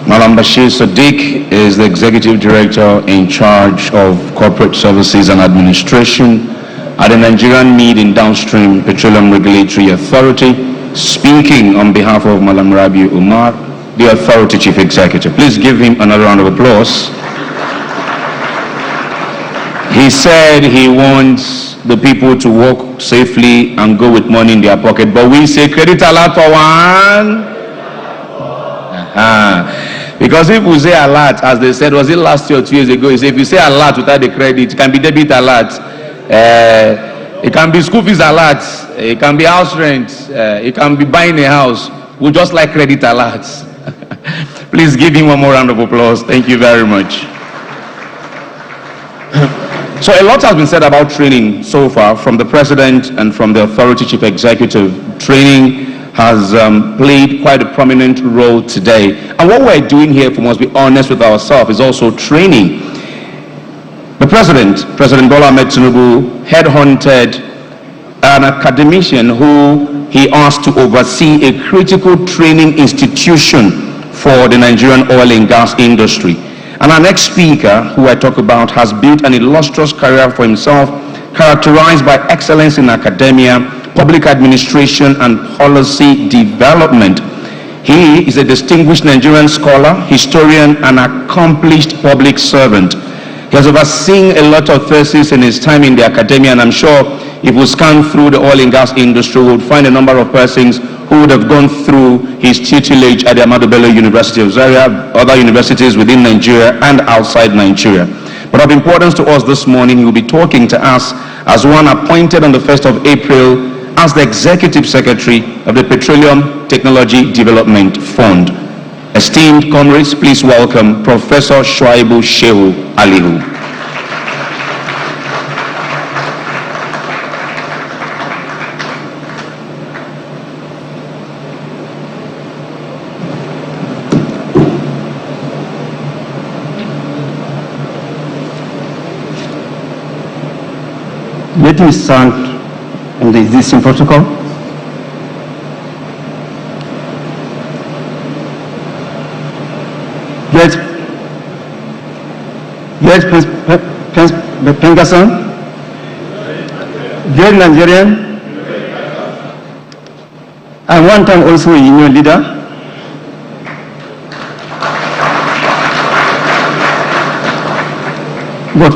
Malam Bashir Sadiq is the Executive Director in charge of Corporate Services and Administration at the Nigerian Mid and Downstream Petroleum Regulatory Authority, speaking on behalf of Malam Rabiu Umar, the Authority Chief Executive. Please give him another round of applause. He said he wants the people to walk safely and go with money in their pocket, but we say credit alert for one. Because if we say alert, as they said, was it last year or 2 years ago, he said if you say alert without the credit, it can be debit alert. It can be school fees alert, it can be house rent, it can be buying a house. We just like credit alerts. Please give him one more round of applause. Thank you very much. So a lot has been said about training so far from the President and from the Authority Chief Executive. Training has played quite a prominent role today. And what we're doing here, if we must be honest with ourselves, is also training. The President Bola Ahmed Tinubu, headhunted an academician who he asked to oversee a critical training institution for the Nigerian oil and gas industry. And our next speaker, who I talk about, has built an illustrious career for himself, characterized by excellence in academia, public administration, and policy development. He is a distinguished Nigerian scholar, historian, and accomplished public servant. He has overseen a lot of theses in his time in the academia, and I'm sure if we scan through the oil and gas industry, we would find a number of persons who would have gone through his tutelage at the Ahmadu Bello University of Zaria, other universities within Nigeria and outside Nigeria. But of importance to us this morning, he will be talking to us as one appointed on the 1st of April as the Executive Secretary of the Petroleum Technology Development Fund. Esteemed comrades, please welcome Professor Shuaibu Shehu Alihu. Let me stand on the existing protocol. Great PENGASSAN, great Nigerian, and one time also a union leader. But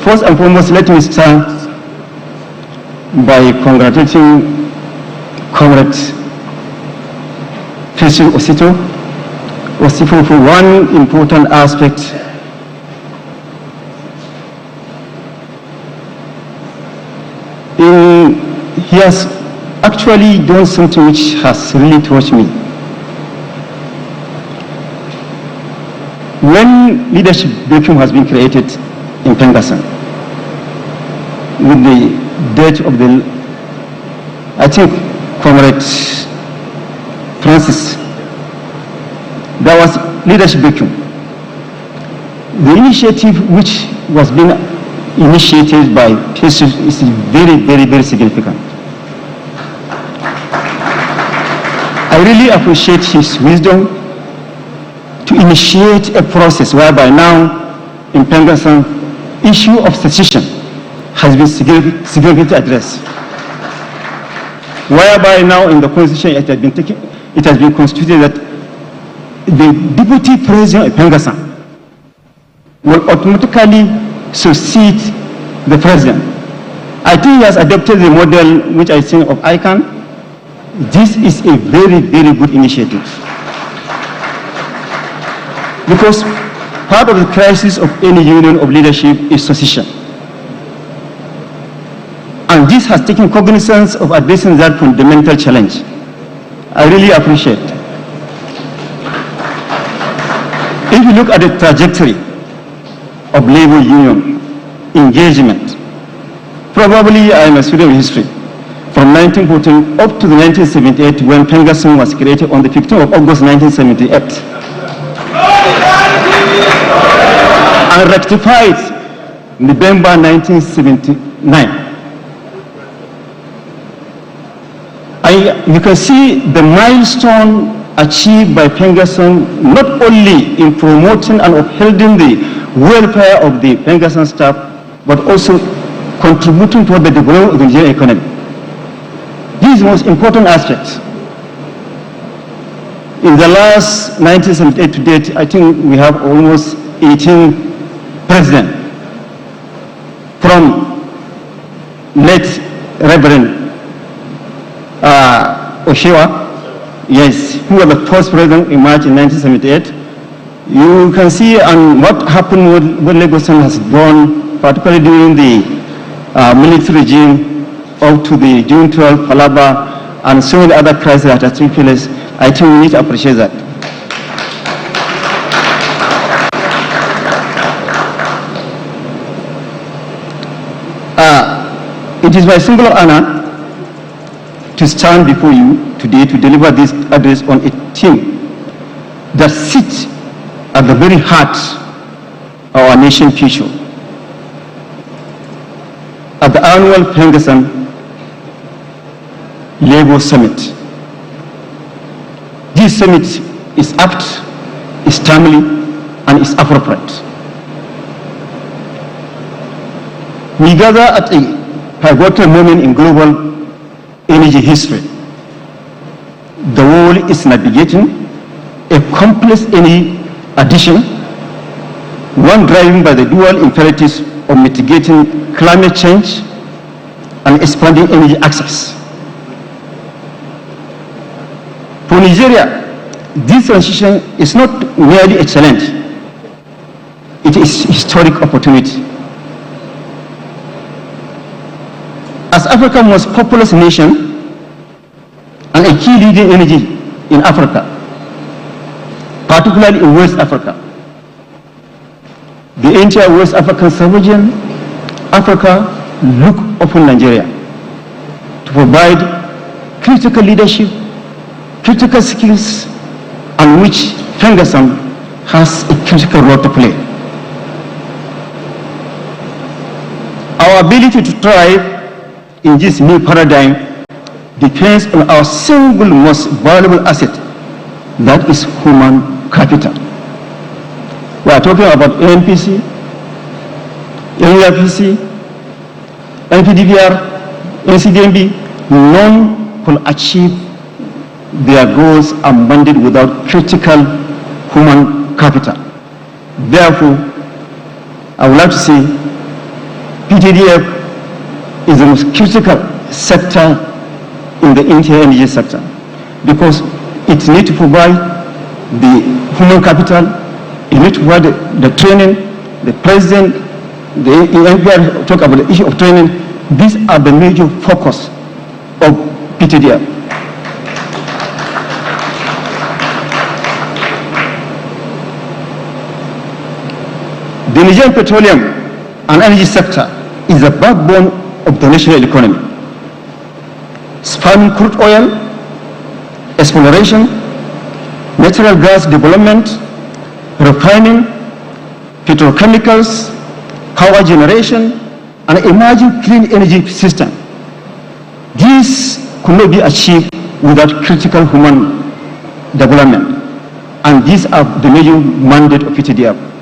first and foremost, let me start by congratulating Comrade Festus Osifo for one important aspect. He has actually done something which has really touched me. When leadership vacuum has been created in PENGASSAN, with the death of the, I think, Comrade Francis, there was leadership vacuum. The initiative which was being initiated by Festus is very, very, very significant. I really appreciate his wisdom to initiate a process whereby now in PENGASSAN, issue of secession has been significantly addressed. Whereby now in the constitution it has been constituted that the deputy president of PENGASSAN will automatically succeed the president. I think he has adopted the model which I think of ICANN. This is a very, very good initiative. Because part of the crisis of any union of leadership is secession. And this has taken cognizance of addressing that fundamental challenge. I really appreciate. If you look at the trajectory of labor union engagement, probably I am a student of history, from 1914 up to the 1978 when PENGASSAN was created on the 15th of August 1978. And rectified November 1979. You can see the milestone achieved by PENGASSAN not only in promoting and upholding the welfare of the PENGASSAN staff, but also contributing toward the development of the Nigerian economy. This is the most important aspect. In the last 1978 to date, I think we have almost 18 presidents from late Reverend Oshiwa, yes, who was the first president in March in 1978. You can see what happened when Lagos has gone, particularly during the military regime, up to the June 12 Palaba, and so many other crises that are taking place. I think we need to appreciate that. It is my singular honor to stand before you today to deliver this address on a theme that sits at the very heart of our nation's future. At the annual PENGASSAN Labour Summit. This summit is apt, is timely, and is appropriate. We gather at a pivotal moment in global energy history. The world is navigating a complex energy addition, one driven by the dual imperatives of mitigating climate change and expanding energy access. For Nigeria, this transition is not merely a challenge, it is a historic opportunity. As Africa's most populous nation and a key leading energy in Africa, particularly in West Africa, the entire West African sub-region, Africa look upon Nigeria to provide critical leadership, critical skills, and which PENGASSAN has a critical role to play. Our ability to thrive in this new paradigm depends on our single most valuable asset, that is human capital. We are talking about ANPC, NURPC, NPDPR, NCDMB. None could achieve their goals are mandate without critical human capital. Therefore, I would like to say PTDF is the most critical sector in the Indian energy sector because it needs to provide the human capital, it needs to provide the training. The president, the NPR talk about the issue of training. These are the major focus of PTDF. The Nigerian petroleum and energy sector is the backbone of the national economy, spanning crude oil, exploration, natural gas development, refining, petrochemicals, power generation, and emerging clean energy system. These could not be achieved without critical human development, and these are the major mandate of PTDF.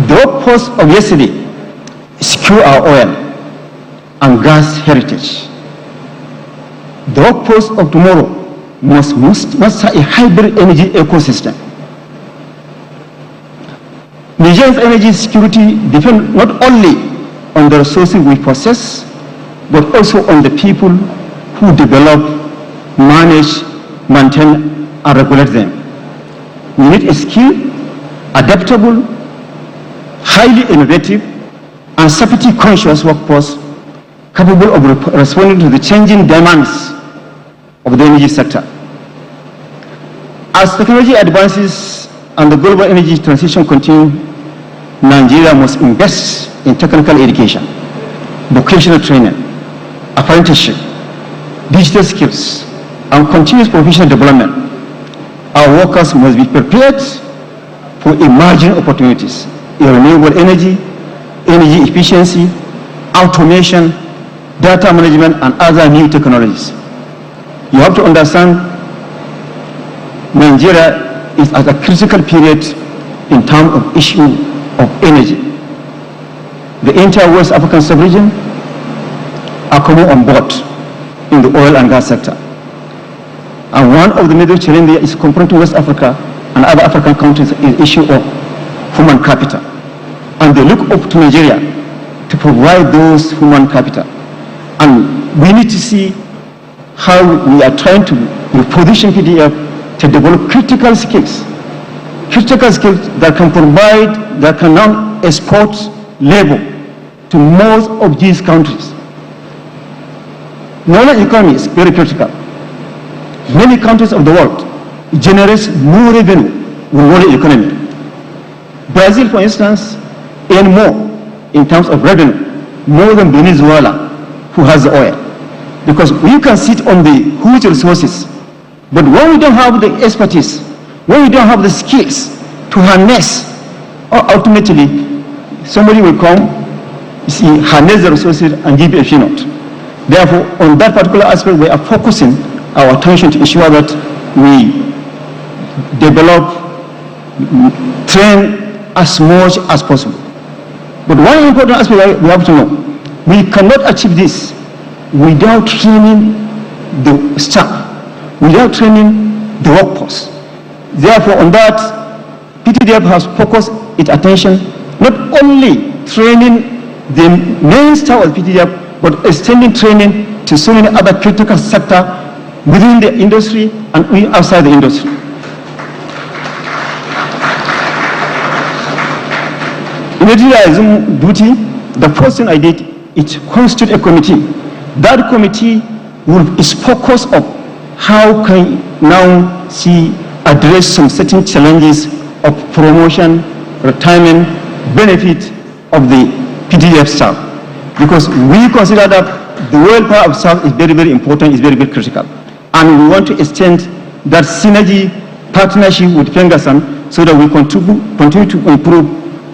The workforce of yesterday secure our oil and gas heritage. The workforce of tomorrow must master a hybrid energy ecosystem. Nigeria's energy security depends not only on the resources we possess, but also on the people who develop, manage, maintain, and regulate them. We need a skilled, adaptable, highly innovative, and safety-conscious workforce capable of responding to the changing demands of the energy sector. As technology advances and the global energy transition continues, Nigeria must invest in technical education, vocational training, apprenticeship, digital skills, and continuous professional development. Our workers must be prepared for emerging opportunities in renewable energy, energy efficiency, automation, data management, and other new technologies. You have to understand Nigeria is at a critical period in terms of issue of energy. The entire West African sub-region are coming on board in the oil and gas sector. And one of the major challenges is compared to West Africa and other African countries is the issue of human capital. And they look up to Nigeria to provide those human capital. And we need to see how we are trying to reposition PTDF to develop critical skills that can provide, that can now export labor to most of these countries. Knowledge economy is very critical. Many countries of the world generate more revenue with knowledge economy. Brazil, for instance, earn more in terms of revenue, more than Venezuela, who has the oil. Because we can sit on the huge resources, but when we don't have the expertise, when we don't have the skills to harness, ultimately somebody will come, harness the resources and give a peanut. Therefore, on that particular aspect, we are focusing our attention to ensure that we develop, train as much as possible. But one important aspect we have to know, we cannot achieve this without training the staff, without training the workforce. Therefore, on that, PTDF has focused its attention not only training the main staff of PTDF, but extending training to so many other critical sectors within the industry and outside the industry. In editorializing duty, the first thing I did is constitute a committee. That committee is focused on how can now address some certain challenges of promotion, retirement, benefit of the PTDF staff. Because we consider that the welfare of staff is very, very important, is very, very critical. And we want to extend that synergy partnership with PENGASSAN so that we continue to improve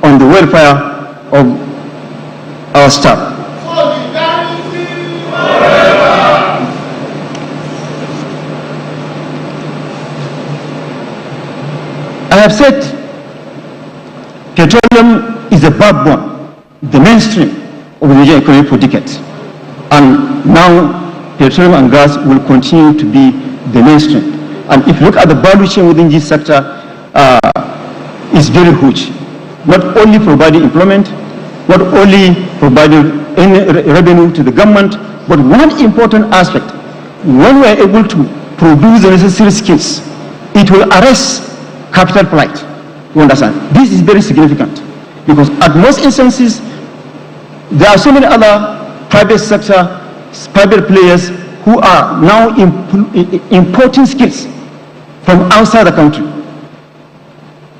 on the welfare of our staff. I have said petroleum is the backbone, the mainstream of the Nigerian economy for decades. And now petroleum and gas will continue to be the mainstream. And if you look at the value chain within this sector, it's very huge. Not only providing employment, not only providing any revenue to the government, but one important aspect, when we are able to produce the necessary skills, it will arrest capital flight. You understand? This is very significant because at most instances, there are so many other private sector, private players who are now importing skills from outside the country.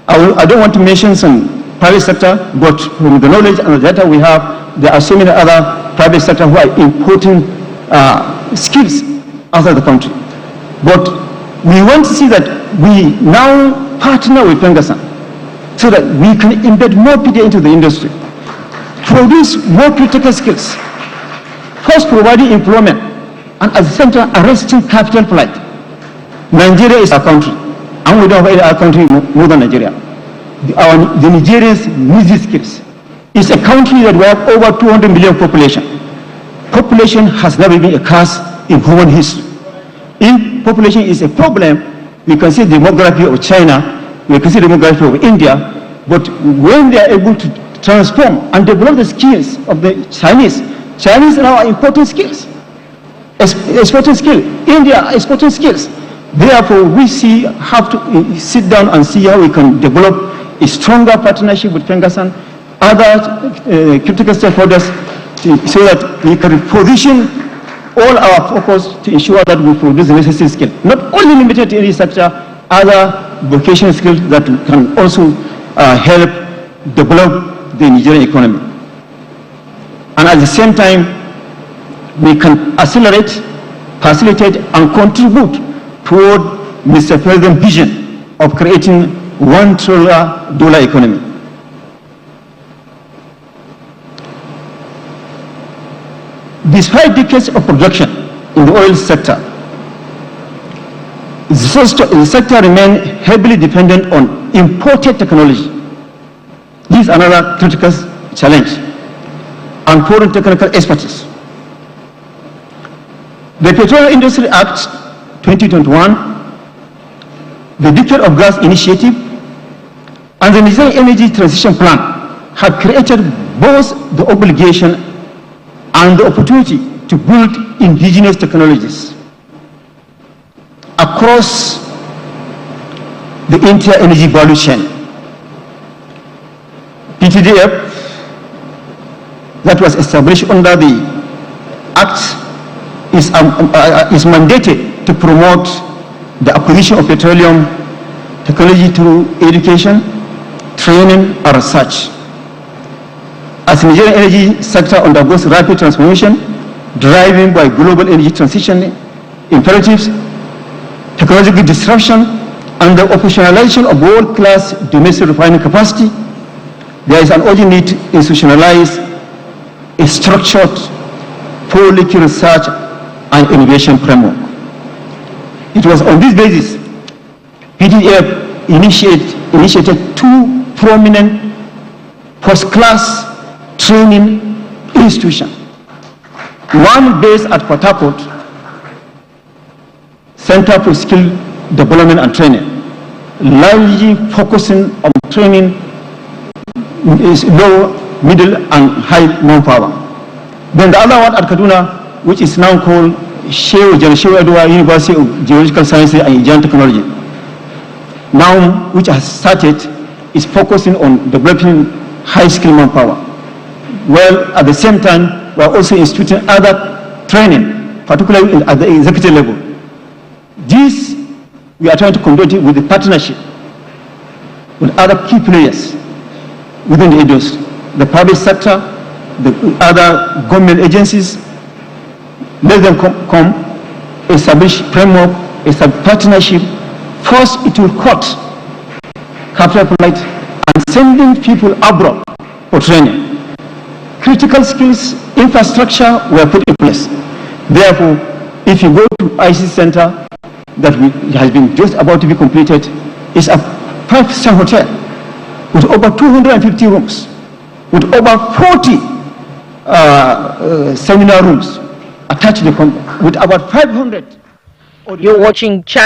I don't want to mention some private sector, but from the knowledge and the data we have, there are so many other private sector who are importing skills outside the country. But we want to see that we now partner with PENGASSAN so that we can embed more people into the industry, produce more critical skills, first providing employment, and at the same time arresting capital flight. Nigeria is our country, and we don't have any other country more than Nigeria. The Nigerians need these skills. It's a country that we have over 200 million population. Population has never been a curse in human history. If population is a problem, we can see the demography of China, we can see the demography of India, but when they are able to transform and develop the skills of the Chinese now are importing skills, exporting skills. India are exporting skills. Therefore, we have to sit down and see how we can develop a stronger partnership with PENGASSAN, other critical stakeholders, so that we can position all our focus to ensure that we produce the necessary skill. Not only limited to any sector, other vocational skills that can also help develop the Nigerian economy. And at the same time, we can accelerate, facilitate, and contribute toward Mr. President's vision of creating $1 trillion economy. Despite decades of production in the oil sector, the sector remains heavily dependent on imported technology. This is another critical challenge, and foreign technical expertise. The Petroleum Industry Act 2021, the Decade of Gas Initiative, and the Nigerian Energy Transition Plan have created both the obligation and the opportunity to build indigenous technologies across the entire energy value chain. PTDF, that was established under the Act, is mandated to promote the acquisition of petroleum technology through education, training, and research. As the Nigerian energy sector undergoes rapid transformation, driven by global energy transition imperatives, technological disruption, and the operationalization of world-class domestic refining capacity, there is an urgent need to institutionalize a structured policy research and innovation framework. It was on this basis PTF initiated two prominent first-class training institutions. One based at Port Harcourt, Center for Skill Development and Training, largely focusing on training is low, middle, and high manpower. Then the other one at Kaduna, which is now called Shehu Edward University of Geological Sciences and Engineering Technology, now which has started, is focusing on developing high-skill manpower. Well, at the same time, we are also instituting other training, particularly at the executive level. This, we are trying to conduct it with a partnership with other key players within the industry, the private sector, the other government agencies. Let them come, establish framework, establish partnership. First, it will cut capital flight and sending people abroad for training. Critical skills, infrastructure were put in place. Therefore, if you go to IC Center that has been just about to be completed, it's a 5-star hotel with over 250 rooms, with over 40 seminar rooms attached to the with about 500. You're watching Channel